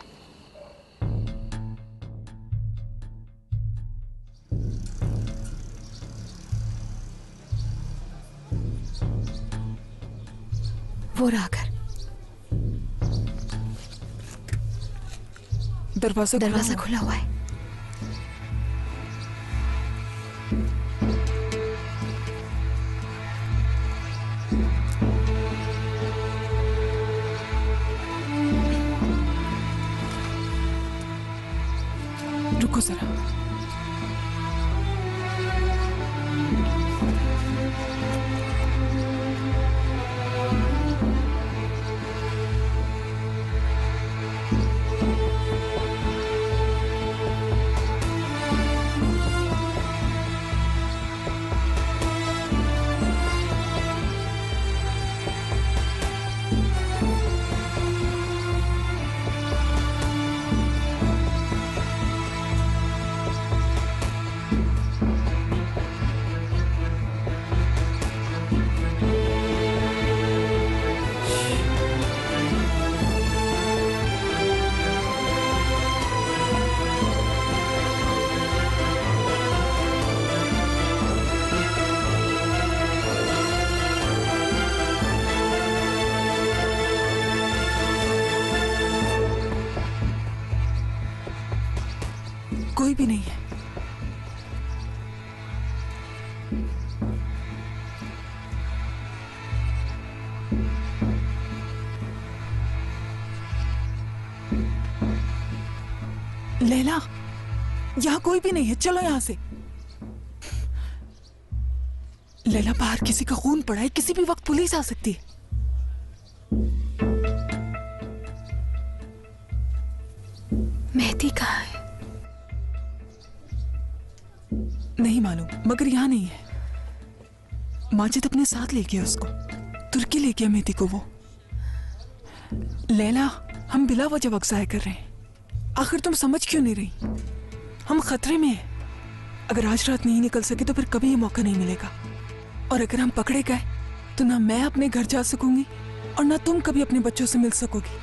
वो रहा घर। दरवाजा खुला हुआ है। रुको जरा। कोई भी नहीं है। लैला, यहाँ कोई भी नहीं है, चलो यहाँ से। लैला, बाहर किसी का खून पड़ा है, किसी भी वक्त पुलिस आ सकती है। मेहदी कहाँ है? नहीं मालूम, मगर यहाँ नहीं है। माजिद अपने साथ ले गया उसको, तुर्की ले गया मेहदी को वो। लैला, हम बिला वजह वक्त ज़ाया कर रहे हैं। आखिर तुम समझ क्यों नहीं रही? हम खतरे में हैं। अगर आज रात नहीं निकल सके तो फिर कभी ये मौका नहीं मिलेगा। और अगर हम पकड़े गए तो ना मैं अपने घर जा सकूंगी और ना तुम कभी अपने बच्चों से मिल सकोगी।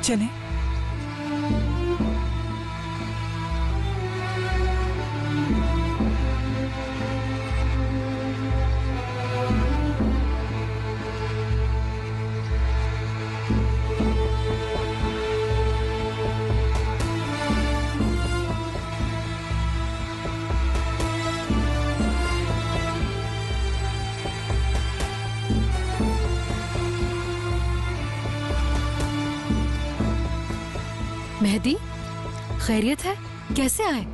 चलें? मेहदी, खैरियत है? कैसे आए?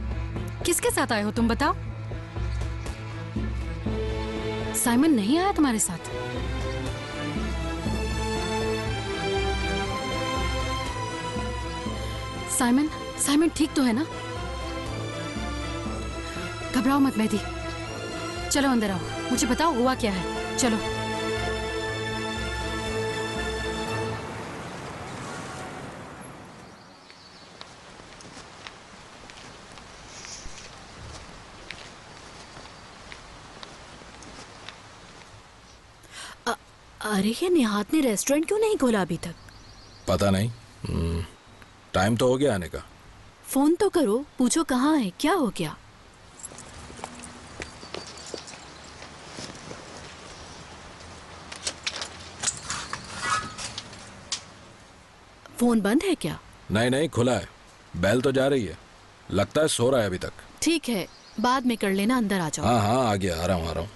किसके साथ आए हो तुम बताओ? साइमन नहीं आया तुम्हारे साथ? साइमन, साइमन ठीक तो है ना? घबराओ मत मेहदी, चलो अंदर आओ, मुझे बताओ हुआ क्या है, चलो। अरे ये निहात ने रेस्टोरेंट क्यों नहीं खोला अभी तक? पता नहीं, टाइम तो हो गया आने का। फोन तो करो, पूछो कहाँ है, क्या हो गया? फोन बंद है क्या? नहीं नहीं, खुला है, बेल तो जा रही है, लगता है सो रहा है अभी तक। ठीक है, बाद में कर लेना, अंदर आ जाओ। हाँ हाँ, आ गया, आ रहा हूँ।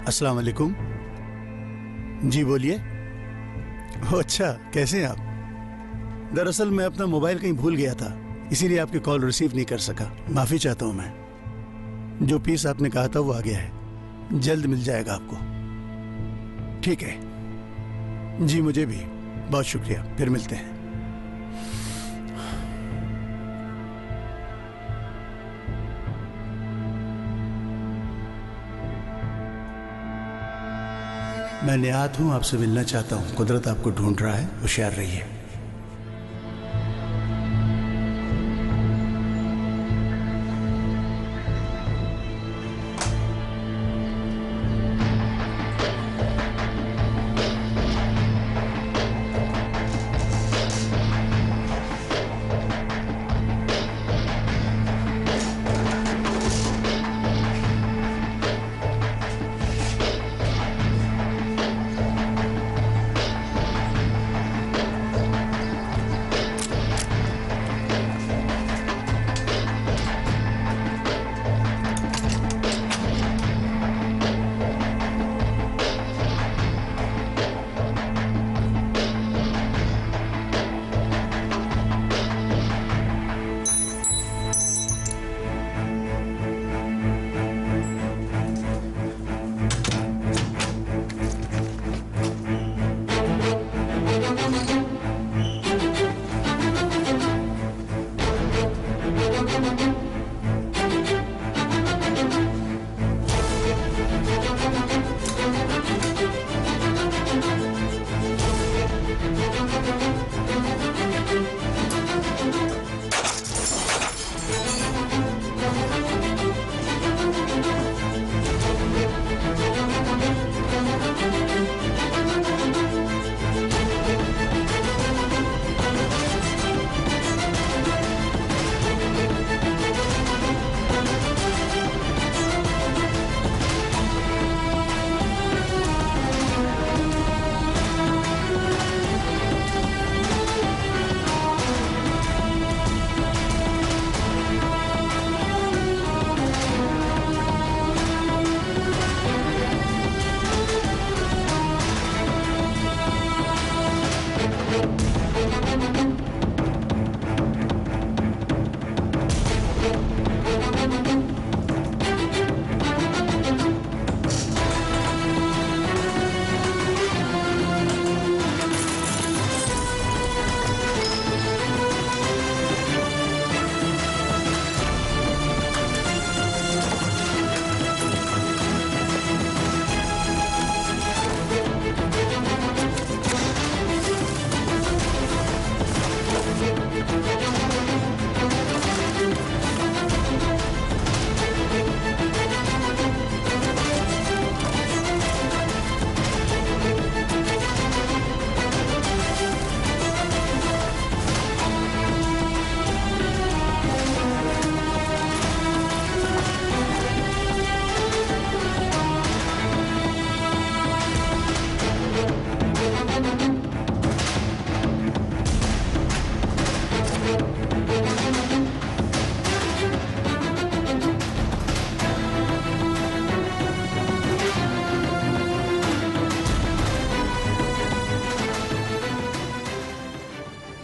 अस्सलाम वालेकुम। जी बोलिए। अच्छा, कैसे हैं आप? दरअसल मैं अपना मोबाइल कहीं भूल गया था, इसीलिए आपकी कॉल रिसीव नहीं कर सका। माफ़ी चाहता हूँ मैं। जो पीस आपने कहा था वो आ गया है, जल्द मिल जाएगा आपको। ठीक है जी, मुझे भी बहुत शुक्रिया, फिर मिलते हैं। मैं निहात हूँ, आपसे मिलना चाहता हूँ। कुदरत आपको ढूंढ रहा है, होशियार रहिए।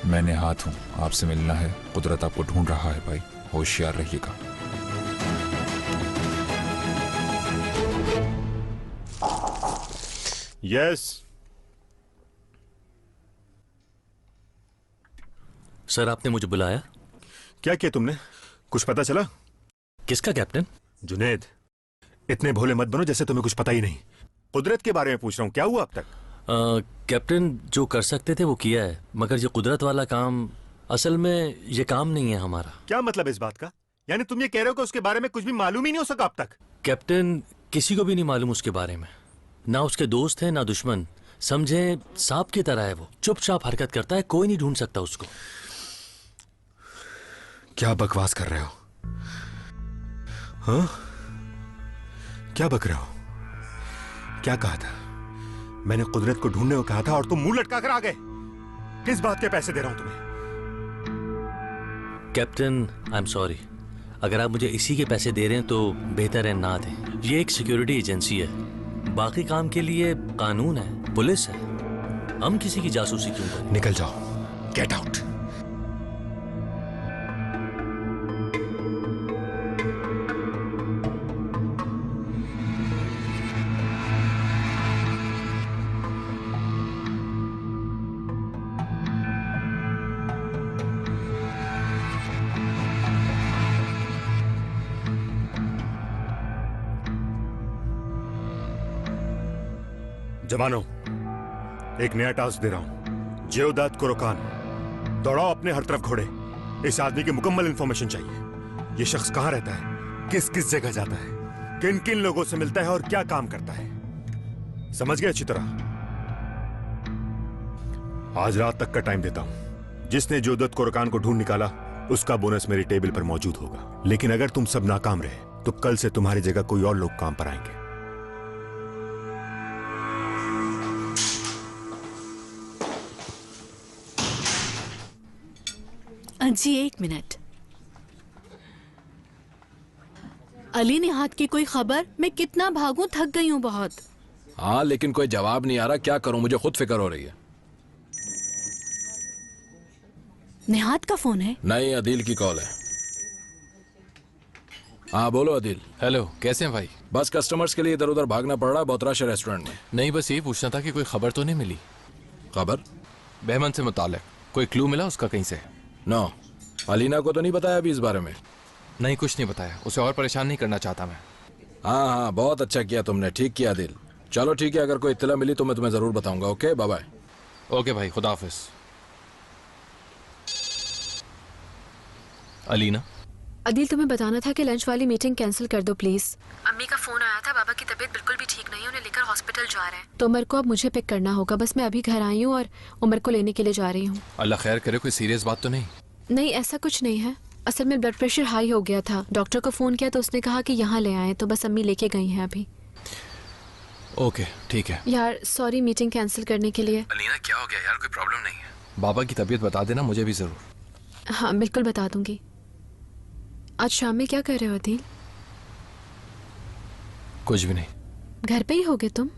मैं नेहात हूँ, आपसे मिलना है। कुदरत आपको ढूंढ रहा है भाई, होशियार रहिएगा। यस सर, आपने मुझे बुलाया? क्या किया तुमने? कुछ पता चला? किसका कैप्टन? जुनेद, इतने भोले मत बनो जैसे तुम्हें कुछ पता ही नहीं। कुदरत के बारे में पूछ रहा हूँ, क्या हुआ अब तक? कैप्टन, जो कर सकते थे वो किया है, मगर ये कुदरत वाला काम, असल में ये काम नहीं है हमारा। क्या मतलब इस बात का? यानी तुम ये कह रहे हो कि उसके बारे में कुछ भी मालूम ही नहीं हो सका अब तक? कैप्टन, किसी को भी नहीं मालूम उसके बारे में, ना उसके दोस्त है ना दुश्मन। समझे सांप की तरह है वो, चुपचाप हरकत करता है, कोई नहीं ढूंढ सकता उसको। क्या बकवास कर रहे हो? हाँ, क्या बक रहे हो? क्या कहा था? मैंने कुदरत को ढूंढने को कहा था और तुम मुंह लटका कर आ गए। किस बात के पैसे दे रहा हूं तुम्हें? कैप्टन, आई एम सॉरी, अगर आप मुझे इसी के पैसे दे रहे हैं तो बेहतर है ना दें। ये एक सिक्योरिटी एजेंसी है, बाकी काम के लिए कानून है, पुलिस है, हम किसी की जासूसी क्यों करें? निकल जाओ, गेट आउट। जवानों, एक नया टास्क दे रहा हूं। जेओदात कुरोकान, दौड़ाओ अपने हर तरफ घोड़े। इस आदमी की मुकम्मल इंफॉर्मेशन चाहिए। ये शख्स कहां रहता है, किस किस जगह जाता है, किन किन लोगों से मिलता है और क्या काम करता है। समझ गए अच्छी तरह? आज रात तक का टाइम देता हूं। जिसने जेओदात कुरोकान को ढूंढ निकाला उसका बोनस मेरी टेबल पर मौजूद होगा। लेकिन अगर तुम सब नाकाम रहे तो कल से तुम्हारी जगह कोई और लोग काम पर आएंगे। जी एक मिनट। अली नेहात की कोई खबर? मैं कितना भागूं, थक गई हूं बहुत। हाँ, लेकिन कोई जवाब नहीं आ रहा। क्या करूं, मुझे खुद फिक्र हो रही है। नेहात का फोन है? नहीं, अदील की कॉल है। हाँ बोलो अदील। हेलो, कैसे हैं भाई? बस कस्टमर्स के लिए इधर उधर भागना पड़ रहा है, बहुत रश है रेस्टोरेंट में। नहीं, बस ये पूछना था कि कोई खबर तो नहीं मिली? खबर? बहमन से मुताल्लिक कोई क्लू मिला उसका कहीं से? नो, अलीना को तो नहीं बताया अभी इस बारे में? नहीं, कुछ नहीं बताया। उसे और परेशान नहीं करना चाहता मैं। हाँ हाँ, बहुत अच्छा किया तुमने, ठीक किया दिल। चलो ठीक है, अगर कोई इत्तला मिली तो मैं तुम्हें जरूर बताऊंगा। Okay, bye bye. ओके भाई, खुदा हाफिज। अलीना, अदील, तुम्हें बताना था कि लंच वाली मीटिंग कैंसिल कर दो प्लीज। अम्मी का फोन आया था, बाबा की तबीयत बिल्कुल भी ठीक नहीं है, उन्हें लेकर हॉस्पिटल जा रहे हैं। तो उमर को अब मुझे पिक करना होगा। बस मैं अभी घर आई हूँ और उमर को लेने के लिए जा रही हूँ। अल्लाह खैर करे, कोई सीरियस बात तो नहीं? नहीं, ऐसा कुछ नहीं है। असल में ब्लड प्रेशर हाई हो गया था, डॉक्टर को फोन किया तो उसने कहा कि यहाँ ले आए, तो बस अम्मी लेके गई हैं अभी। ओके, ठीक है। यार सॉरी मीटिंग कैंसिल करने के लिए। अलीना, क्या हो गया यार? कोई प्रॉब्लम नहीं है? बाबा की तबीयत बता देना मुझे भी जरूर। हाँ बिल्कुल बता दूंगी। आज शाम में क्या कर रहे हो अदील? कुछ भी नहीं। घर पे ही होगे तुम?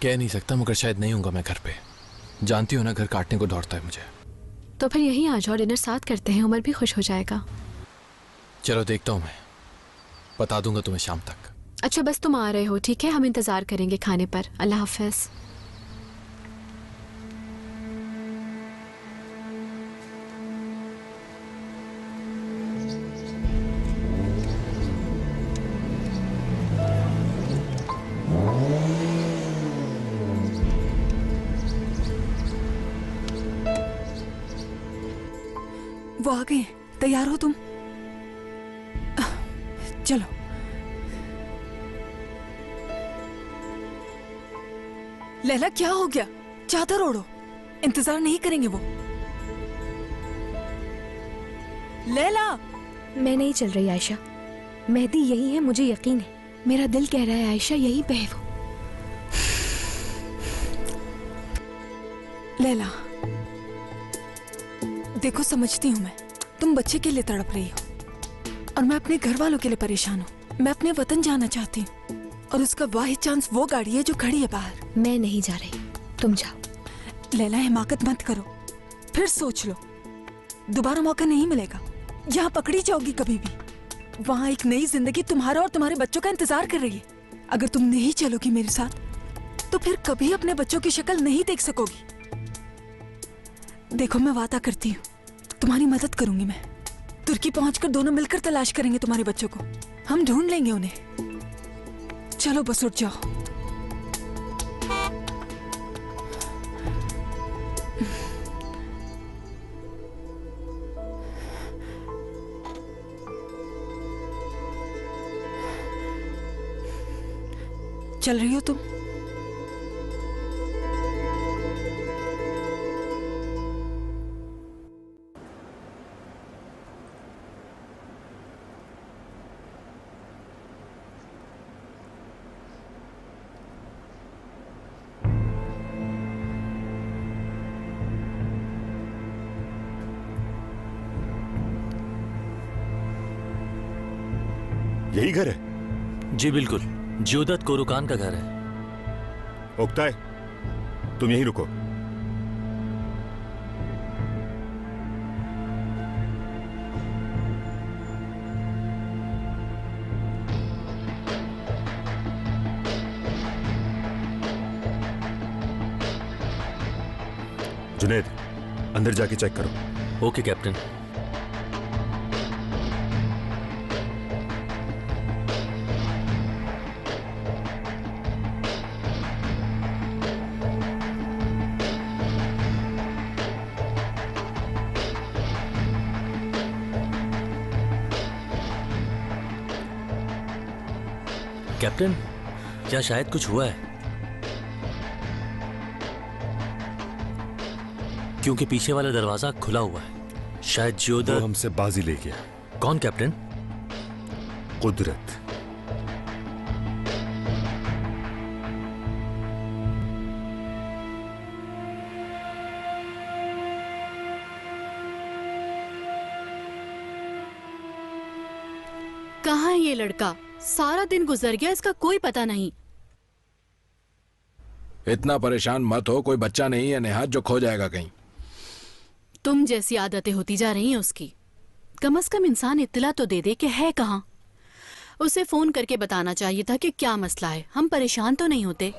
कह नहीं सकता, मगर शायद नहीं हूँगा मैं घर पे। जानती हो ना, घर काटने को दौड़ता है मुझे। तो फिर यहीं आ जाओ, डिनर साथ करते हैं, उमर भी खुश हो जाएगा। चलो देखता हूँ, मैं बता दूंगा तुम्हें शाम तक। अच्छा बस तुम आ रहे हो, ठीक है? हम इंतजार करेंगे खाने पर। अल्लाह हाफिज। वो आ गए, तैयार हो तुम? चलो। लैला, क्या हो गया? चादर ओढ़ो, इंतजार नहीं करेंगे वो। लैला! मैं नहीं चल रही आयशा, मेहदी यही है, मुझे यकीन है। मेरा दिल कह रहा है आयशा यहीं पे है वो। लैला देखो, समझती हूँ मैं, तुम बच्चे के लिए तड़प रही हो और मैं अपने घर वालों के लिए परेशान हूँ। मैं अपने वतन जाना चाहती हूँ और उसका वाहिद चांस वो गाड़ी है जो खड़ी है बाहर। मैं नहीं जा रही, तुम जाओ। लैला हिमाकत मत करो, फिर सोच लो, दोबारा मौका नहीं मिलेगा। यहाँ पकड़ी जाओगी कभी भी। वहाँ एक नई जिंदगी तुम्हारा और तुम्हारे बच्चों का इंतजार कर रही है। अगर तुम नहीं चलोगी मेरे साथ तो फिर कभी अपने बच्चों की शक्ल नहीं देख सकोगी। देखो, मैं वादा करती हूँ, तुम्हारी मदद करूंगी मैं। तुर्की पहुंचकर दोनों मिलकर तलाश करेंगे तुम्हारे बच्चों को। हम ढूंढ लेंगे उन्हें। चलो बस उठ जाओ। चल रही हो तुम? यही घर है? जी बिल्कुल, ज्योदत कोरुकान का घर है। ओक्ताय, तुम यहीं रुको। जुनैद, अंदर जाके चेक करो। Okay captain. कैप्टन, क्या शायद कुछ हुआ है? क्योंकि पीछे वाला दरवाजा खुला हुआ है। शायद ज्योदत वो हमसे बाजी ले गया। कौन कैप्टन? कुदरत। कहाँ है ये लड़का? सारा दिन गुजर गया, इसका कोई पता नहीं। इतना परेशान मत हो, कोई बच्चा नहीं है नेहात जो खो जाएगा कहीं। तुम जैसी आदतें होती जा रही हैं उसकी। कम से कम इंसान इत्तला तो दे दे कि है कहाँ। उसे फोन करके बताना चाहिए था कि क्या मसला है। हम परेशान तो नहीं होते।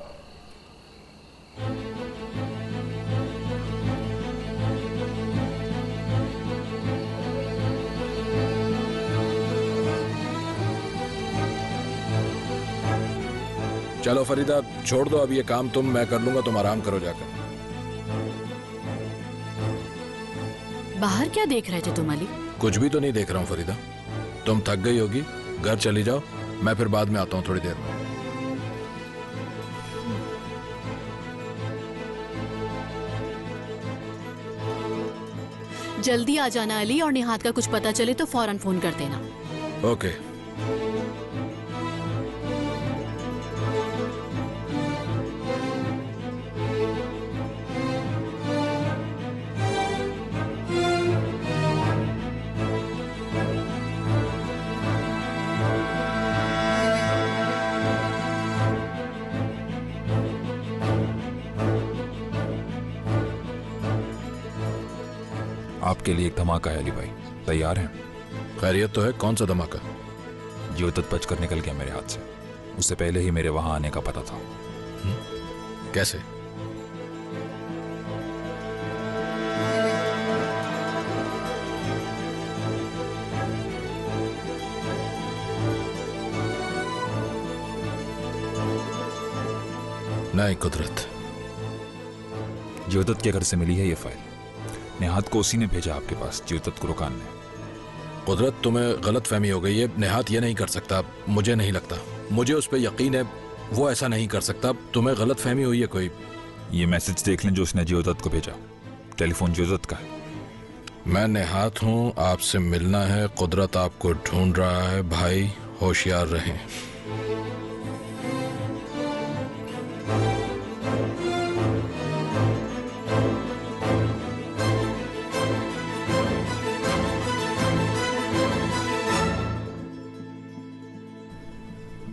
चलो फरीदा, छोड़ दो अब ये काम, मैं कर लूंगा, तुम आराम करो जाकर। बाहर क्या देख रहे थे तुम अली? कुछ भी तो नहीं देख रहा हूँ फरीदा। तुम थक गई होगी, घर चली जाओ, मैं फिर बाद में आता हूँ थोड़ी देर में। जल्दी आ जाना अली, और निहात का कुछ पता चले तो फौरन फोन कर देना। ओके। आपके लिए एक धमाका है अली भाई, तैयार हैं? खैरियत तो है? कौन सा धमाका? ज्योदत बचकर निकल गया मेरे हाथ से। उससे पहले ही मेरे वहां आने का पता था। कैसे? नहीं कुदरत, ज्योदत के घर से मिली है ये फाइल। नेहात को उसी ने भेजा आपके पास, ज्योदत कोरुकान ने। कुदरत, तुम्हें गलत फहमी हो गई है। नेहात ये नहीं कर सकता, मुझे नहीं लगता। मुझे उस पर यकीन है, वो ऐसा नहीं कर सकता। तुम्हें गलत फहमी हुई है कोई। ये मैसेज देख लें जो उसने ज्योदत को भेजा। टेलीफोन ज्योदत का है। मैं नेहात हूँ, आपसे मिलना है। कुदरत आपको ढूंढ रहा है। भाई होशियार रहें।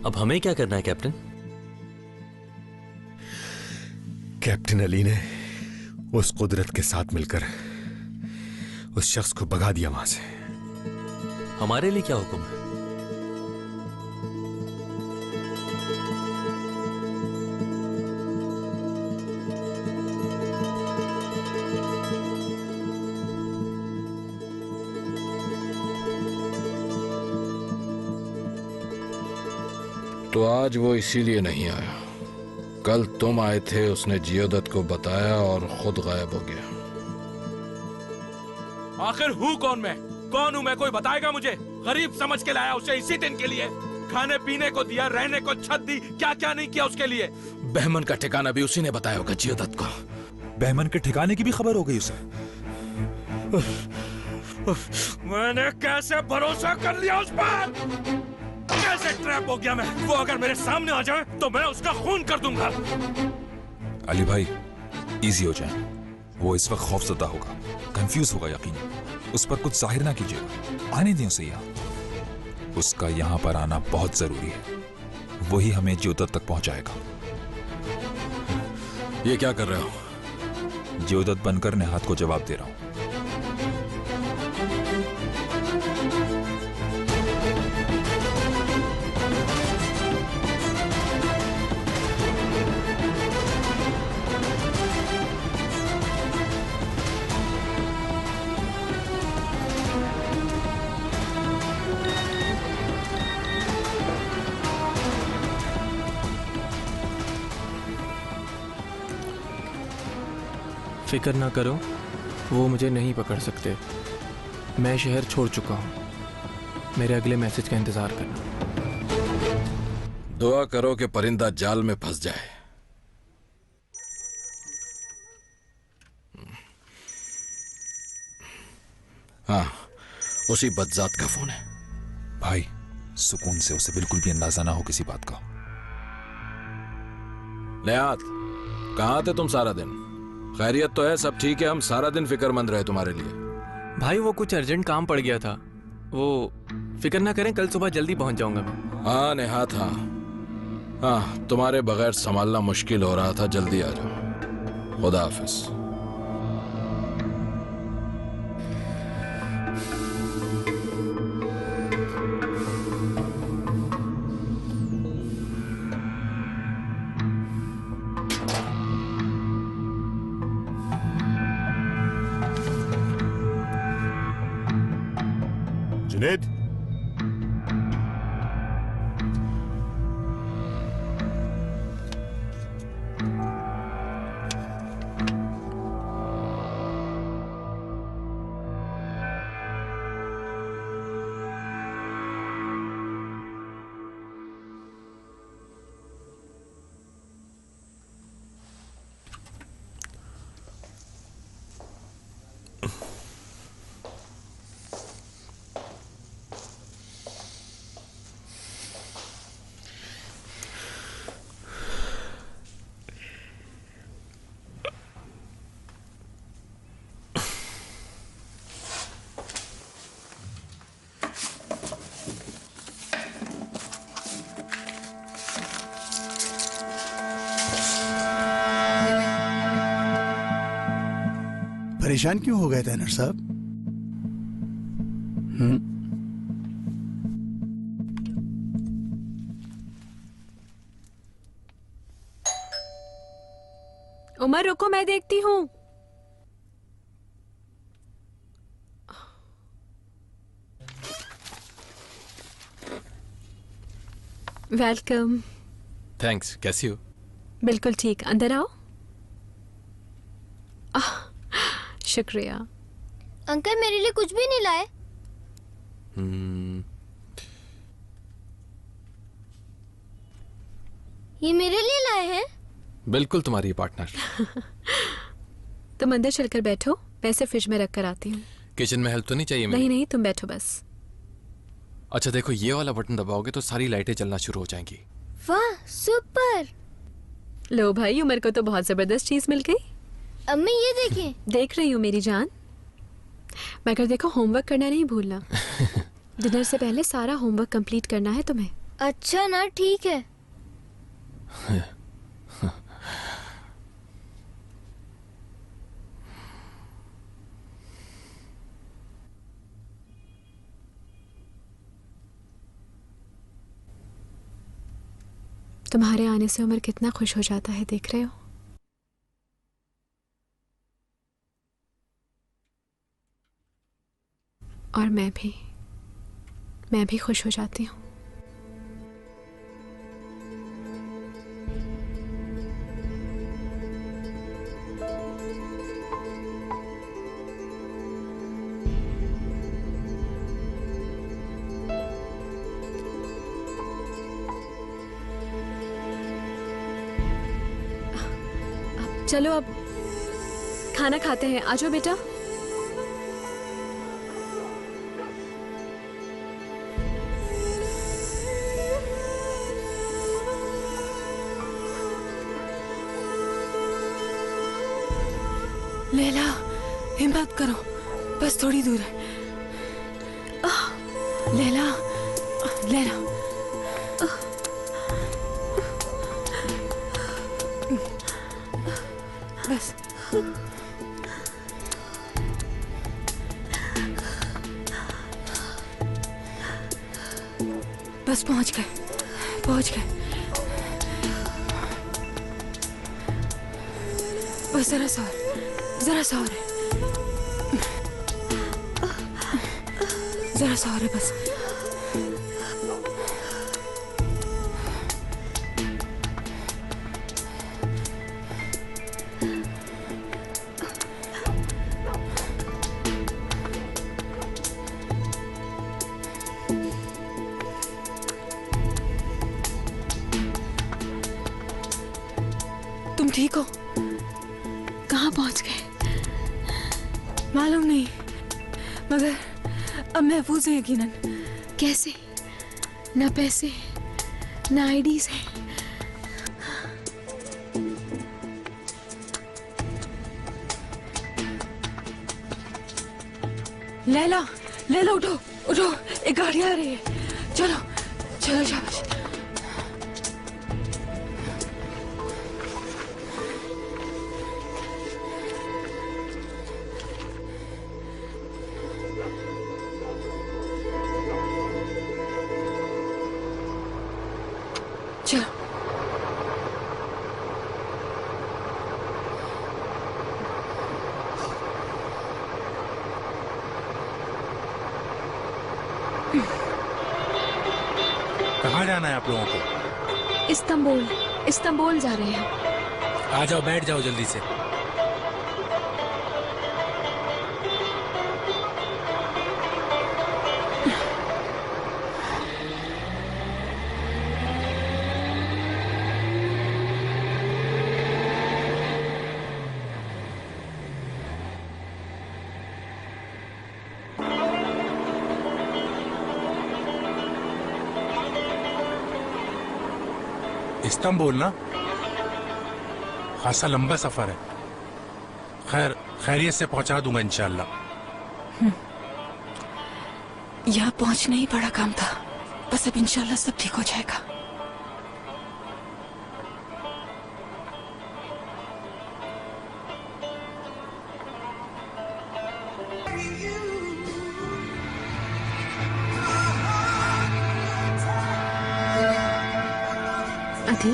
अब हमें क्या करना है कैप्टन? कैप्टन अली ने उस कुदरत के साथ मिलकर उस शख्स को भगा दिया वहां से। हमारे लिए क्या हुक्म है? तो आज वो इसीलिए नहीं आया। कल तुम आए थे, उसने जियोदत्त को बताया और खुद गायब हो गया। आखिर हूँ कौन मैं? कौन हूँ मैं? कोई बताएगा मुझे? गरीब समझ के लाया उसे इसी दिन के लिए। खाने पीने को दिया, रहने को छत दी, क्या क्या नहीं किया उसके लिए। बहमन का ठिकाना भी उसी ने बताया होगा जियोदत्त को। बहमन के ठिकाने की भी खबर हो गई उसे? मैंने कैसे भरोसा कर लिया उस पर? कैसे ट्रैप हो गया मैं? वो अगर मेरे सामने आ जाए तो मैं उसका खून कर दूंगा। अली भाई, इजी हो जाए। वो इस वक्त खौफजदा होगा, कंफ्यूज होगा यकीन। उस पर कुछ जाहिर ना कीजिएगा। आने दें उसे यहाँ। उसका यहाँ पर आना बहुत जरूरी है। वही हमें जियोदत्त तक पहुंचाएगा। ये क्या कर रहे हो? जियोदत्त बनकर नेहात को जवाब दे रहा हूं। फिक्र ना करो, वो मुझे नहीं पकड़ सकते। मैं शहर छोड़ चुका हूँ। मेरे अगले मैसेज का इंतजार करना। दुआ करो कि परिंदा जाल में फंस जाए। हाँ, उसी बदजात का फोन है। भाई, सुकून से, उसे बिल्कुल भी अंदाजा ना हो किसी बात का। नेहात, कहाँ थे तुम सारा दिन? खैरियत तो है? सब ठीक है? हम सारा दिन फिक्रमंद रहे तुम्हारे लिए। भाई वो कुछ अर्जेंट काम पड़ गया था। वो फिक्र ना करें, कल सुबह जल्दी पहुंच जाऊंगा मैं। हाँ नेहात, हाँ हाँ, तुम्हारे बगैर संभालना मुश्किल हो रहा था। जल्दी आ जाओ। खुदा हाफिज। जुनेद, परेशान क्यों हो गए तैनर साहब? उमर रुको, मैं देखती हूँ। वेलकम। थैंक्स। कैसी हो? बिल्कुल ठीक, अंदर आओ। शुक्रिया। अंकल मेरे लिए कुछ भी नहीं लाए? ये मेरे लिए लाए हैं? बिल्कुल तुम्हारी पार्टनर। तुम अंदर चलकर बैठो, पैसे फ्रिज में रख कर आती हूँ। किचन में हेल्प तो नहीं चाहिए? नहीं नहीं, तुम बैठो बस। अच्छा देखो, ये वाला बटन दबाओगे तो सारी लाइटें जलना शुरू हो जाएंगी। वाह, सुपर। लो भाई, उमर को तो बहुत जबरदस्त चीज मिल गई। अम्मी ये देखिए। देख रही हूँ मेरी जान, मगर देखो होमवर्क करना नहीं भूलना। डिनर से पहले सारा होमवर्क कंप्लीट करना है तुम्हें। अच्छा ना, ठीक है। तुम्हारे आने से उमर कितना खुश हो जाता है, देख रहे हो? और मैं भी खुश हो जाती हूँ। चलो अब खाना खाते हैं, आ जाओ बेटा। लैला, हिम्मत करो, बस थोड़ी दूर है। लैला, लैला, बस। बस पहुंच गए, पहुंच गए। बस जरा सा और, जरा सा और है, जरा सा और है बस। तुम ठीक हो? कहाँ पहुंच गए? मालूम नहीं, मगर अब महफूज है यकीनन। कैसे? ना पैसे, ना आईडीज है। लैला, लैला उठो, उठो, एक गाड़ी आ रही है। चलो, चलो शाबाश। चलो। कहाँ जाना है आप लोगों को? इस्तांबुल, इस्तांबुल जा रहे हैं। आ जाओ, बैठ जाओ जल्दी से। इस्तांबुल ना, खासा लंबा सफर है। खैर, खैरियत से पहुंचा दूंगा इंशाल्लाह। यहाँ पहुंचना ही बड़ा काम था, बस अब इंशाल्लाह सब ठीक हो जाएगा। अधी,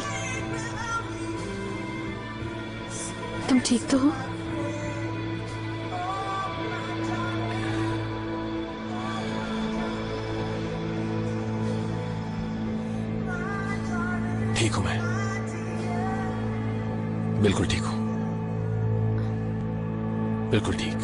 तुम ठीक तो हो? ठीक हूं मैं, बिल्कुल ठीक हूं, बिल्कुल ठीक।